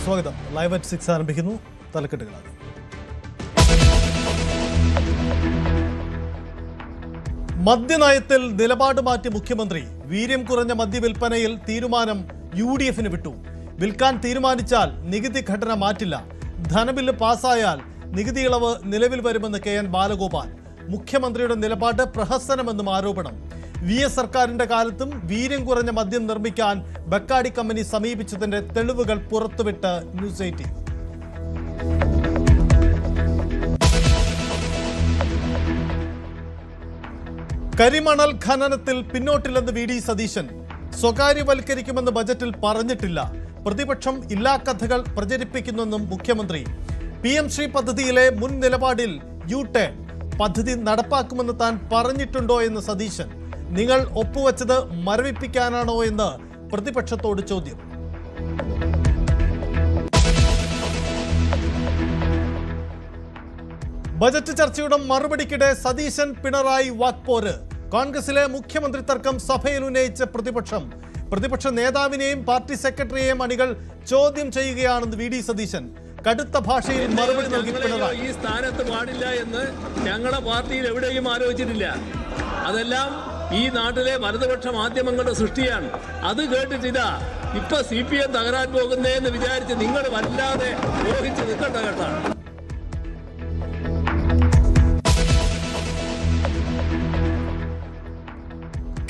സ്വാഗതം. Live at 6 ആരംഭിക്കുന്നു. തലക്കെട്ടുകളാണ്. മദ്യനയത്തിൽ നിലപാട് മാറ്റി മുഖ്യമന്ത്രി. വീര്യം കുറഞ്ഞ മദ്യവിൽപ്പനയിൽ തീരുമാനം UDF-ന് വിട്ടു. വിൽക്കാൻ തീരുമാനിച്ചാൽ നികുതി ഘടന മാറ്റില്ല. ധനബില്ല് പാസ്സായാൽ നികുതി ഇളവ് നിലവിൽ വരുമെന്ന് KN ബാലഗോപാൽ. മുഖ്യമന്ത്രിയുടെ നിലപാട് പ്രഹസനമെന്നും ആരോപണം. VS സർക്കാരിന്റെ കാലത്തും വീര്യം കുറഞ്ഞ മദ്യം നിർമ്മിക്കാൻ ബക്കാടി കമ്പനി സമീപിച്ചതിന്റെ തെളിവുകൾ പുറത്തുവിട്ട് ന്യൂസ് 18. കരിമണൽ ഖനനത്തിൽ പിന്നോട്ടില്ലെന്ന് VD സതീശൻ. സ്വകാര്യവൽക്കരിക്കുമെന്ന് ബജറ്റിൽ പറഞ്ഞിട്ടില്ല. പ്രതിപക്ഷം ഇല്ലാ കഥകൾ പ്രചരിപ്പിക്കുന്നെന്നും മുഖ്യമന്ത്രി. PM ശ്രീ പദ്ധതിയിലെ മുൻ നിലപാടിൽ U-ടേൺ. പദ്ധതി നടപ്പാക്കുമെന്ന് താൻ പറഞ്ഞിട്ടുണ്ടോ എന്ന് സതീശൻ. നിങ്ങൾ ഒപ്പുവെച്ചത് മരവിപ്പിക്കാനാണോ എന്ന് പ്രതിപക്ഷത്തോട് ചോദ്യം. ബജറ്റ് ചർച്ചയുടെ മറുപടിക്കിടെ സതീശൻ പിണറായി വാക്പോര്. കോൺഗ്രസിലെ മുഖ്യമന്ത്രി തർക്കം സഭയിൽ ഉന്നയിച്ച പ്രതിപക്ഷ നേതാവിനെയും പാർട്ടി സെക്രട്ടറിയെയും അണികൾ ചോദ്യം ചെയ്യുകയാണെന്ന് VD സതീശൻ. കടുത്ത ഭാഷയിൽ മറുപടി നൽകി പിണറായി. ഈ സ്ഥാനത്ത് പാടില്ല എന്ന് ഞങ്ങളുടെ പാർട്ടിയിൽ എവിടെയും ആലോചിച്ചിട്ടില്ല. അതെല്ലാം ഈ നാട്ടിലെ വലതുപക്ഷ മാധ്യമങ്ങളുടെ സൃഷ്ടിയാണ്. അത് കേട്ടിട്ടില്ല. ഇപ്പൊ CPM തകരാൻ പോകുന്നതെന്ന് വിചാരിച്ച് നിങ്ങൾ വല്ലാതെ ഊഹിച്ച് നിൽക്കണ്ട കേട്ടാ.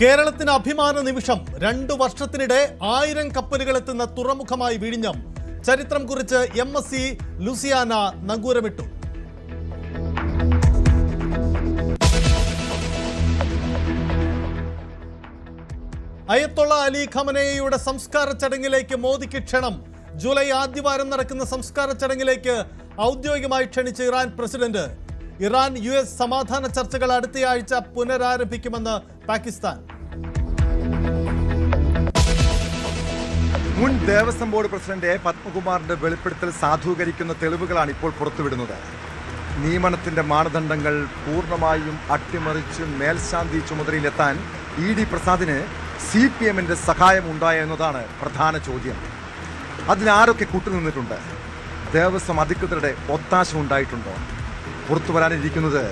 കേരളത്തിന് അഭിമാന നിമിഷം. 2 വർഷത്തിനിടെ 1000 കപ്പലുകൾ എത്തുന്ന തുറമുഖമായി വിഴിഞ്ഞം. ചരിത്രം കുറിച്ച് MSC ലൂസിയാന നങ്കൂരമിട്ടു. അയത്തൊള്ള അലി ഖമനേയുടെ സംസ്കാര ചടങ്ങിലേക്ക് മോദിക്ക് ക്ഷണം. ജൂലൈ ആദ്യവാരം നടക്കുന്ന സംസ്കാര ചടങ്ങിലേക്ക് ഔദ്യോഗികമായി ക്ഷണിച്ച ഇറാൻ പ്രസിഡന്റ്. ഇറാൻ US സമാധാന ചർച്ചകൾ അടുത്തയാഴ്ച പുനരാരംഭിക്കുമെന്ന് പാകിസ്ഥാൻ. മുൻ ദേവസ്വം ബോർഡ് പ്രസിഡന്റ് പത്മകുമാറിന്റെ വെളിപ്പെടുത്തൽ സാധൂകരിക്കുന്ന തെളിവുകളാണ് ഇപ്പോൾ പുറത്തുവിടുന്നത്. നിയമനത്തിന്റെ മാനദണ്ഡങ്ങൾ പൂർണ്ണമായും അട്ടിമറിച്ച് മേൽശാന്തി ചുമതലയിലെത്താൻ ED പ്രസാദിന് CPM-ന്റെ സഹായം ഉണ്ടായോ എന്നതാണ് പ്രധാന ചോദ്യം. അതിനാരൊക്കെ കൂട്ടുനിന്നിട്ടുണ്ട്? ദേവസ്വം അധികൃതരുടെ ഒത്താശ ഉണ്ടായിട്ടുണ്ടോ? പുറത്തു വരാനിരിക്കുന്നത്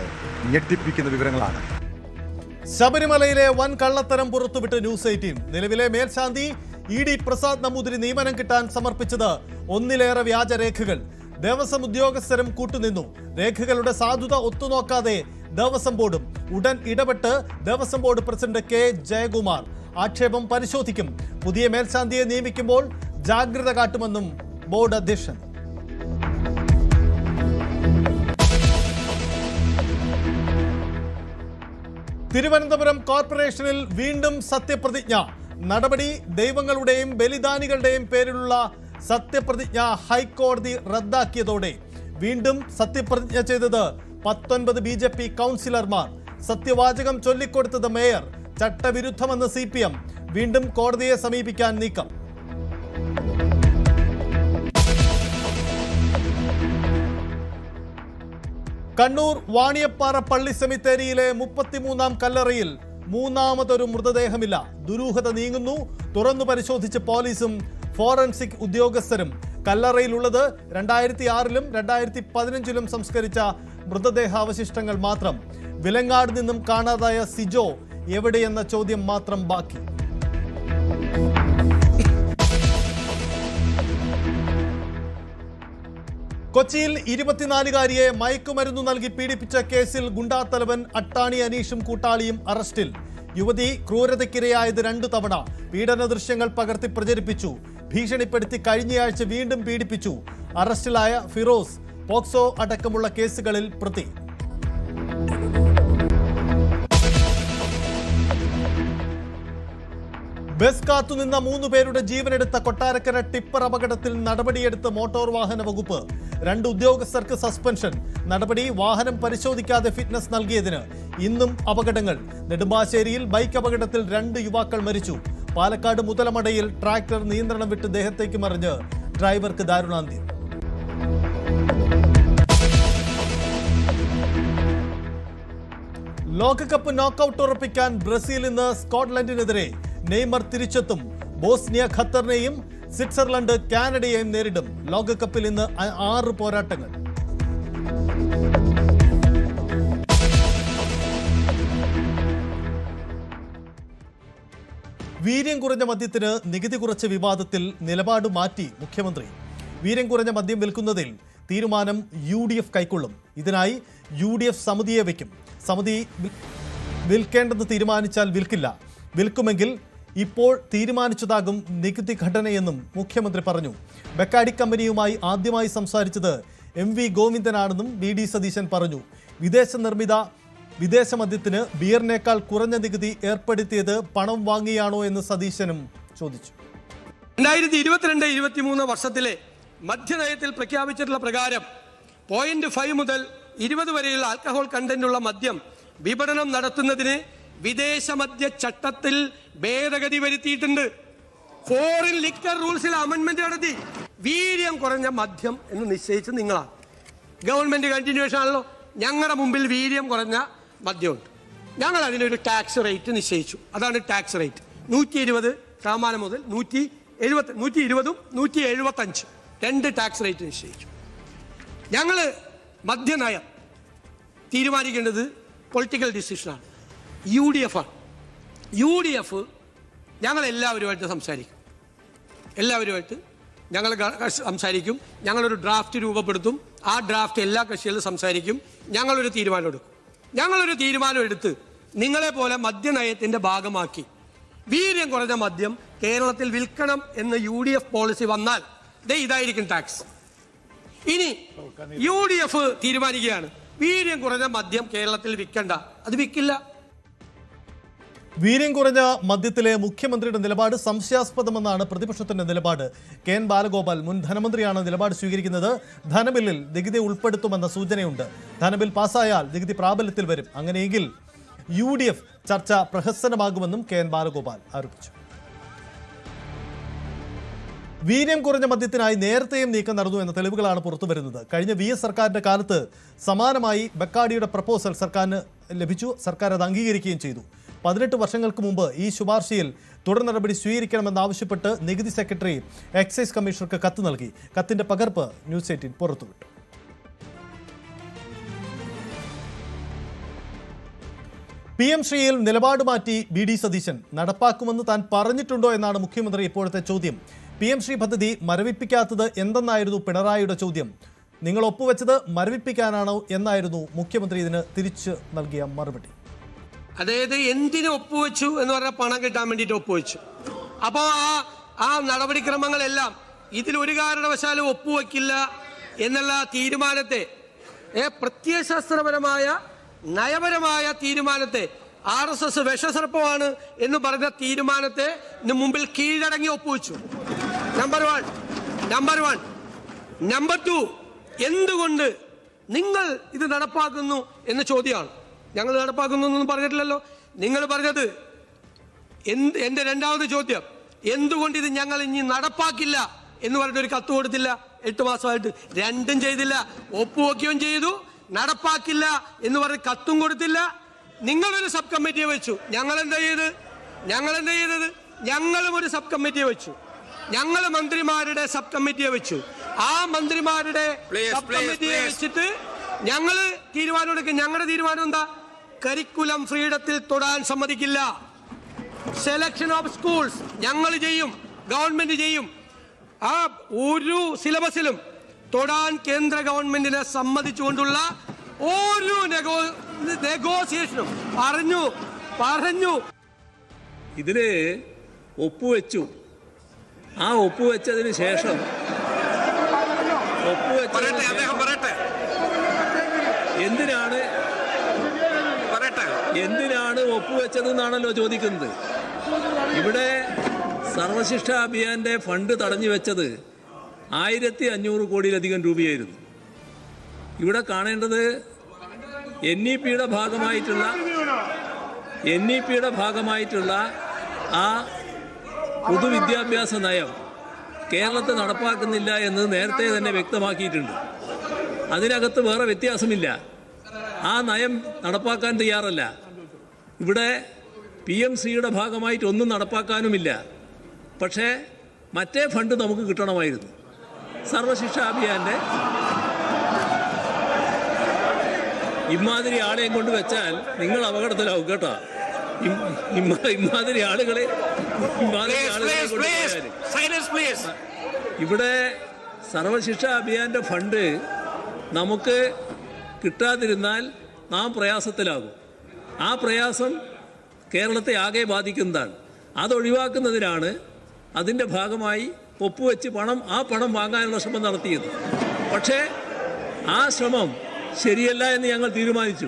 ഞെട്ടിപ്പിക്കുന്ന വിവരങ്ങളാണ്. ശബരിമലയിലെ വൻ കള്ളത്തരം പുറത്തുവിട്ട് ന്യൂസ് 18. നിലവിലെ മേൽശാന്തി ED പ്രസാദ് നമ്പൂതിരി നിയമനം കിട്ടാൻ സമർപ്പിച്ചത് 1-ലേറെ വ്യാജരേഖകൾ. ദേവസ്വം ഉദ്യോഗസ്ഥരും കൂട്ടുനിന്നു. രേഖകളുടെ സാധുത ഒത്തുനോക്കാതെ ദേവസ്വം ബോർഡും. ഉടൻ ഇടപെട്ട് Devaswom board president K Jayakumar. ആക്ഷേപം പരിശോധിക്കും. പുതിയ മേൽശാന്തിയെ നിയമിക്കുമ്പോൾ ജാഗ്രത കാട്ടുമെന്നും ബോർഡ് അധ്യക്ഷൻ. തിരുവനന്തപുരം കോർപ്പറേഷനിൽ വീണ്ടും സത്യപ്രതിജ്ഞ. നടപടി ദൈവങ്ങളുടെയും ബലിദാനികളുടെയും പേരിലുള്ള സത്യപ്രതിജ്ഞ ഹൈക്കോടതി റദ്ദാക്കിയതോടെ വീണ്ടും സത്യപ്രതിജ്ഞ ചെയ്തത് 19 BJP കൗൺസിലർമാർ. സത്യവാചകം ചൊല്ലിക്കൊടുത്തത് മേയർ. ചട്ടവിരുദ്ധമെന്ന് CPM. വീണ്ടും കോടതിയെ സമീപിക്കാൻ നീക്കം. കണ്ണൂർ വാണിയപ്പാറ പള്ളി സെമിത്തേരിയിലെ 33-ാം കല്ലറയിൽ മൂന്നാമതൊരു മൃതദേഹമില്ല. ദുരൂഹത നീങ്ങുന്നു. തുറന്നു പരിശോധിച്ച് പോലീസും ഫോറൻസിക് ഉദ്യോഗസ്ഥരും. കല്ലറയിലുള്ളത് 2006-ലും 2015-ലും സംസ്കരിച്ച മൃതദേഹാവശിഷ്ടങ്ങൾ മാത്രം. വിലങ്ങാട് നിന്നും കാണാതായ സിജോ എവിടെയെന്ന ചോദ്യം മാത്രം ബാക്കി. കൊച്ചിയിൽ 24-കാരിയെ മയക്കുമരുന്നു നൽകി പീഡിപ്പിച്ച കേസിൽ ഗുണ്ടാത്തലവൻ അട്ടാണി അനീഷും കൂട്ടാളിയും അറസ്റ്റിൽ. യുവതി ക്രൂരതയ്ക്കിരയായത് 2 തവണ. പീഡന ദൃശ്യങ്ങൾ പകർത്തി പ്രചരിപ്പിച്ചു. ഭീഷണിപ്പെടുത്തി കഴിഞ്ഞയാഴ്ച വീണ്ടും പീഡിപ്പിച്ചു. അറസ്റ്റിലായ ഫിറോസ് പോക്സോ അടക്കമുള്ള കേസുകളിൽ പ്രതി. ബസ് കാത്തുനിന്ന 3 പേരുടെ ജീവനെടുത്ത കൊട്ടാരക്കര ടിപ്പർ അപകടത്തിൽ നടപടിയെടുത്ത് മോട്ടോർ വാഹന വകുപ്പ്. 2 ഉദ്യോഗസ്ഥർക്ക് സസ്പെൻഷൻ. നടപടി വാഹനം പരിശോധിക്കാതെ ഫിറ്റ്നസ് നൽകിയതിന്. ഇന്നും അപകടങ്ങൾ. നെടുമ്പാശ്ശേരിയിൽ ബൈക്ക് അപകടത്തിൽ 2 യുവാക്കൾ മരിച്ചു. പാലക്കാട് മുതലമടയിൽ ട്രാക്ടർ നിയന്ത്രണം വിട്ട് ദേഹത്തേക്ക് മറിഞ്ഞ് ഡ്രൈവർക്ക് ദാരുണാന്ത്യം. ലോകകപ്പ് നോക്കൌട്ട് ഉറപ്പിക്കാൻ ബ്രസീൽ ഇന്ന് സ്കോട്ട്ലൻഡിനെതിരെ. നെയ്മർ തിരിച്ചെത്തും. ബോസ്നിയ ഖത്തറിനെയും സ്വിറ്റ്സർലൻഡ് കാനഡയെയും നേരിടും. ലോകകപ്പിൽ ഇന്ന് 6 പോരാട്ടങ്ങൾ. വീര്യം കുറഞ്ഞ മദ്യത്തിന് നികുതി കുറച്ച വിവാദത്തിൽ നിലപാട് മാറ്റി മുഖ്യമന്ത്രി. വീര്യം കുറഞ്ഞ മദ്യം വിൽക്കുന്നതിൽ തീരുമാനം UDF കൈക്കൊള്ളും. ഇതിനായി UDF സമിതിയെ വയ്ക്കും. സമിതി വിൽക്കേണ്ടെന്ന് തീരുമാനിച്ചാൽ വിൽക്കില്ല. വിൽക്കുമെങ്കിൽ ഇപ്പോൾ തീരുമാനിച്ചതാകും നികുതി ഘടനയെന്നും മുഖ്യമന്ത്രി പറഞ്ഞു. ബെക്കാഡി കമ്പനിയുമായി ആദ്യമായി സംസാരിച്ചത് MV ഗോവിന്ദനാണെന്നും DD സതീശൻ പറഞ്ഞു. വിദേശ മദ്യത്തിന് ബിയറിനേക്കാൾ കുറഞ്ഞ നികുതി ഏർപ്പെടുത്തിയത് പണം വാങ്ങിയാണോ എന്ന് സതീശനും ചോദിച്ചു. 2022-23 വർഷത്തിലെ മദ്യനയത്തിൽ പ്രഖ്യാപിച്ചിട്ടുള്ള പ്രകാരം 0.5 മുതൽ 20 വരെയുള്ള ആൽക്കഹോൾ കണ്ടന്റുള്ള മദ്യം വിപണനം നടത്തുന്നതിന് വിദേശ മദ്യ ചട്ടത്തിൽ ഭേദഗതി വരുത്തിയിട്ടുണ്ട്. ഫോറിൻ ലിക്കർ റൂൾസിൽ അമെന്റ്മെന്റ് നടത്തി. വീര്യം കുറഞ്ഞ മദ്യം എന്ന് നിശ്ചയിച്ച് നിങ്ങളാണ്. ഗവൺമെന്റ് കണ്ടിന്യൂഷൻ ആണല്ലോ. ഞങ്ങളുടെ മുമ്പിൽ വീര്യം കുറഞ്ഞ മദ്യമുണ്ട്. ഞങ്ങൾ അതിനൊരു ടാക്സ് റേറ്റ് നിശ്ചയിച്ചു. അതാണ് ടാക്സ് റേറ്റ്. 120% മുതൽ 120ഉം 175 2 ടാക്സ് റേറ്റ് നിശ്ചയിച്ചു. ഞങ്ങൾ മദ്യനയം തീരുമാനിക്കേണ്ടത് പൊളിറ്റിക്കൽ ഡിസിഷനാണ്. UDF ആണ്. UDF ഞങ്ങൾ എല്ലാവരുമായിട്ട് സംസാരിക്കും. ഞങ്ങളൊരു ഡ്രാഫ്റ്റ് രൂപപ്പെടുത്തും. ആ ഡ്രാഫ്റ്റ് എല്ലാ കക്ഷികളും സംസാരിക്കും. ഞങ്ങളൊരു തീരുമാനം എടുത്ത് നിങ്ങളെ പോലെ മദ്യനയത്തിന്റെ ഭാഗമാക്കി വീര്യം കുറഞ്ഞ മദ്യം കേരളത്തിൽ വിൽക്കണം എന്ന് UDF പോളിസി വന്നാൽ ഇതായിരിക്കും ടാക്സ്. ഇനി UDF തീരുമാനിക്കുകയാണ് വീര്യം കുറഞ്ഞ മദ്യം കേരളത്തിൽ വിൽക്കണ്ട, അത് വിൽക്കില്ല. വീര്യം കുറഞ്ഞ മദ്യത്തിലെ മുഖ്യമന്ത്രിയുടെ നിലപാട് സംശയാസ്പദമെന്നാണ് പ്രതിപക്ഷത്തിന്റെ നിലപാട്. KN ബാലഗോപാൽ മുൻ ധനമന്ത്രിയാണ് നിലപാട് സ്വീകരിക്കുന്നത്. ധനബില്ലിൽ നികുതി ഉൾപ്പെടുത്തുമെന്ന സൂചനയുണ്ട്. ധനബിൽ പാസ്സായാൽ നികുതി പ്രാബല്യത്തിൽ വരും. അങ്ങനെയെങ്കിൽ UDF ചർച്ച പ്രഹസനമാകുമെന്നും KN ബാലഗോപാൽ ആരോപിച്ചു. വീര്യം കുറഞ്ഞ മദ്യത്തിനായി നേരത്തെയും നീക്കം നടന്നു എന്ന തെളിവുകളാണ് പുറത്തുവരുന്നത്. കഴിഞ്ഞ VS സർക്കാരിന്റെ കാലത്ത് സമാനമായി ബെക്കാഡിയുടെ പ്രപ്പോസൽ സർക്കാരിന് ലഭിച്ചു. സർക്കാർ അത് അംഗീകരിക്കുകയും ചെയ്തു. 18 വർഷങ്ങൾക്ക് മുമ്പ് ഈ ശുപാർശയിൽ തുടർ നടപടി സ്വീകരിക്കണമെന്നാവശ്യപ്പെട്ട് നികുതി സെക്രട്ടറി എക്സൈസ് കമ്മീഷണർക്ക് കത്ത് നൽകി. കത്തിന്റെ പകർപ്പ് ന്യൂസ് 18 പുറത്തുവിട്ടു. PM ശ്രീയിൽ നിലപാട് മാറ്റി BD സതീശൻ. നടപ്പാക്കുമെന്ന് താൻ പറഞ്ഞിട്ടുണ്ടോ എന്നാണ് മുഖ്യമന്ത്രി ഇപ്പോഴത്തെ ചോദ്യം. PM ശ്രീ പദ്ധതി മരവിപ്പിക്കാത്തത് എന്തെന്നായിരുന്നു പിണറായിയുടെ ചോദ്യം. നിങ്ങൾ ഒപ്പുവെച്ചത് മരവിപ്പിക്കാനാണോ എന്നായിരുന്നു മുഖ്യമന്ത്രി ഇതിന് തിരിച്ചു നൽകിയ മറുപടി. അതായത് എന്തിനു ഒപ്പുവെച്ചു എന്ന് പറഞ്ഞാൽ പണം കിട്ടാൻ വേണ്ടിയിട്ട് ഒപ്പുവെച്ചു. അപ്പോൾ ആ നടപടിക്രമങ്ങളെല്ലാം ഇതിലൊരു കാരണവശാലും ഒപ്പുവെക്കില്ല എന്നുള്ള തീരുമാനത്തെ, പ്രത്യയശാസ്ത്രപരമായ നയപരമായ തീരുമാനത്തെ, RSS വിഷസർപ്പമാണ് എന്ന് പറഞ്ഞ തീരുമാനത്തെ മുമ്പിൽ കീഴടങ്ങി ഒപ്പുവെച്ചു. നമ്പർ 1. നമ്പർ 2, എന്തുകൊണ്ട് നിങ്ങൾ ഇത് നടപ്പാക്കുന്നു എന്ന ചോദ്യമാണ്. ഞങ്ങൾ നടപ്പാക്കുന്നു എന്നൊന്നും പറഞ്ഞിട്ടില്ലല്ലോ. നിങ്ങൾ പറഞ്ഞത് എൻ്റെ രണ്ടാമത് ചോദ്യം, എന്തുകൊണ്ട് ഇത് ഞങ്ങൾ ഇനി നടപ്പാക്കില്ല എന്ന് പറഞ്ഞിട്ടൊരു കത്ത് കൊടുത്തില്ല? 8 മാസമായിട്ട് രണ്ടും ചെയ്തില്ല. ഒപ്പുവെക്കുകയും ചെയ്തു, നടപ്പാക്കില്ല എന്ന് പറഞ്ഞ് കത്തും കൊടുത്തില്ല. നിങ്ങളൊരു സബ് കമ്മിറ്റിയെ വെച്ചു. ഞങ്ങളെന്താ ചെയ്തത്? ഞങ്ങളും ഒരു സബ് കമ്മിറ്റിയെ വെച്ചു. ഞങ്ങൾ മന്ത്രിമാരുടെ സബ് കമ്മിറ്റിയെ വെച്ചു. ആ മന്ത്രിമാരുടെ സബ് കമ്മിറ്റിയെ വെച്ചിട്ട് ഞങ്ങൾ തീരുമാനം എടുക്കും. ഞങ്ങളുടെ തീരുമാനം എന്താ? കരിക്കുലം ഫ്രീഡത്തിൽ തൊടാൻ സമ്മതിക്കില്ല. സെലക്ഷൻ ഓഫ് സ്കൂൾസ് ഞങ്ങൾ ചെയ്യും, ഗവൺമെന്റ് ചെയ്യും. ആ ഒരു സിലബസിലും തൊടാൻ കേന്ദ്ര ഗവൺമെന്റിനെ സമ്മതിച്ചുകൊണ്ടുള്ള ഒരു നെഗോസിയേഷനും പറഞ്ഞു. ഇതില് ഒപ്പുവെച്ചു. ആ ഒപ്പുവെച്ചതിന് ശേഷം എന്തിനാണ് ഒപ്പുവെച്ചതെന്നാണല്ലോ ചോദിക്കുന്നത്. ഇവിടെ സർവശിക്ഷ അഭിയാന്റെ ഫണ്ട് തടഞ്ഞു വെച്ചത് 1500 കോടിയിലധികം രൂപയായിരുന്നു. ഇവിടെ കാണേണ്ടത് NEP-യുടെ ഭാഗമായിട്ടുള്ള ആ പൊതുവിദ്യാഭ്യാസ നയം കേരളത്തിൽ നടപ്പാക്കുന്നില്ല എന്ന് നേരത്തെ തന്നെ വ്യക്തമാക്കിയിട്ടുണ്ട്. അതിനകത്ത് വേറെ വ്യത്യാസമില്ല. ആ നയം നടപ്പാക്കാൻ തയ്യാറല്ല. ഇവിടെ PMCയുടെ ഭാഗമായിട്ടൊന്നും നടപ്പാക്കാനുമില്ല. പക്ഷേ മറ്റേ ഫണ്ട് നമുക്ക് കിട്ടണമായിരുന്നു. സർവശിക്ഷാ അഭിയാൻ്റെ ഇമാതിരി ആളെയും കൊണ്ട് വെച്ചാൽ നിങ്ങൾ അപകടത്തിലാവും കേട്ടോ. ഇമാതിരി ആളുകളെ ഇവിടെ സർവശിക്ഷാ അഭിയാൻ്റെ ഫണ്ട് നമുക്ക് കിട്ടാതിരുന്നാൽ നാം പ്രയാസത്തിലാകും. ആ പ്രയാസം കേരളത്തെ ആകെ ബാധിക്കുന്നതാണ്. അതൊഴിവാക്കുന്നതിനാണ് അതിൻ്റെ ഭാഗമായി ഒപ്പുവെച്ച് ആ പണം വാങ്ങാനുള്ള ശ്രമം നടത്തിയത്. പക്ഷേ ആ ശ്രമം ശരിയല്ല എന്ന് ഞങ്ങൾ തീരുമാനിച്ചു.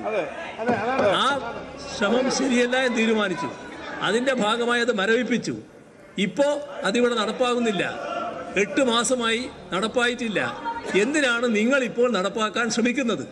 അതിൻ്റെ ഭാഗമായി അത് മരവിപ്പിച്ചു. ഇപ്പോൾ അതിവിടെ നടപ്പാകുന്നില്ല. 8 മാസമായി നടപ്പായിട്ടില്ല. എന്തിനാണ് നിങ്ങൾ ഇപ്പോൾ നടപ്പാക്കാൻ ശ്രമിക്കുന്നത്?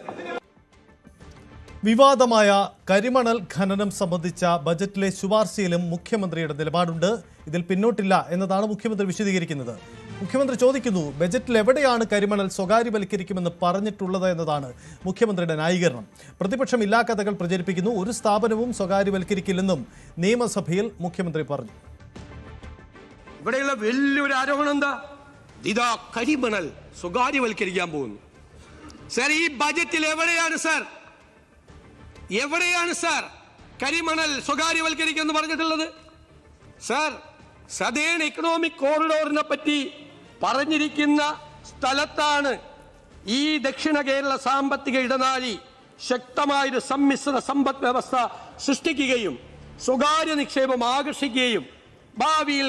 വിവാദമായ കരിമണൽ ഖനനം സംബന്ധിച്ച ബജറ്റിലെ ശുപാർശയിലും മുഖ്യമന്ത്രിയുടെ നിലപാടുണ്ട്. ഇതിൽ പിന്നോട്ടില്ല എന്നതാണ് മുഖ്യമന്ത്രി വിശദീകരിക്കുന്നത്. മുഖ്യമന്ത്രി ചോദിക്കുന്നു, ബജറ്റിൽ എവിടെയാണ് കരിമണൽ സ്വകാര്യവൽക്കരിക്കുമെന്ന് പറഞ്ഞിട്ടുള്ളത് എന്നതാണ് മുഖ്യമന്ത്രിയുടെ ന്യായീകരണം. പ്രതിപക്ഷം ഇല്ലാ കഥകൾ പ്രചരിപ്പിക്കുന്നു. ഒരു സ്ഥാപനവും സ്വകാര്യവൽക്കരിക്കില്ലെന്നും നിയമസഭയിൽ മുഖ്യമന്ത്രി പറഞ്ഞു. ഇവിടെയുള്ള വലിയൊരു ആരോപണം എന്താ? ഇതാ കരിമണൽ സ്വകാര്യവൽക്കരിക്കാൻ പോകുന്നു. സാർ, ഈ ബജറ്റിൽ എവിടെയാണ് സാർ കരിമണൽ സ്വകാര്യവൽക്കരിക്കുമെന്ന് പറഞ്ഞിട്ടുള്ളത്? സാർ, സദേൺ എക്കണോമിക് കോറിഡോറിനെ പറ്റി പറഞ്ഞിരിക്കുന്ന സ്ഥലത്താണ് ഈ ദക്ഷിണ കേരള സാമ്പത്തിക ഇടനാഴി ശക്തമായൊരു സമ്മിശ്ര സമ്പദ് വ്യവസ്ഥ സൃഷ്ടിക്കുകയും സ്വകാര്യ നിക്ഷേപം ആകർഷിക്കുകയും ഭാവിയിൽ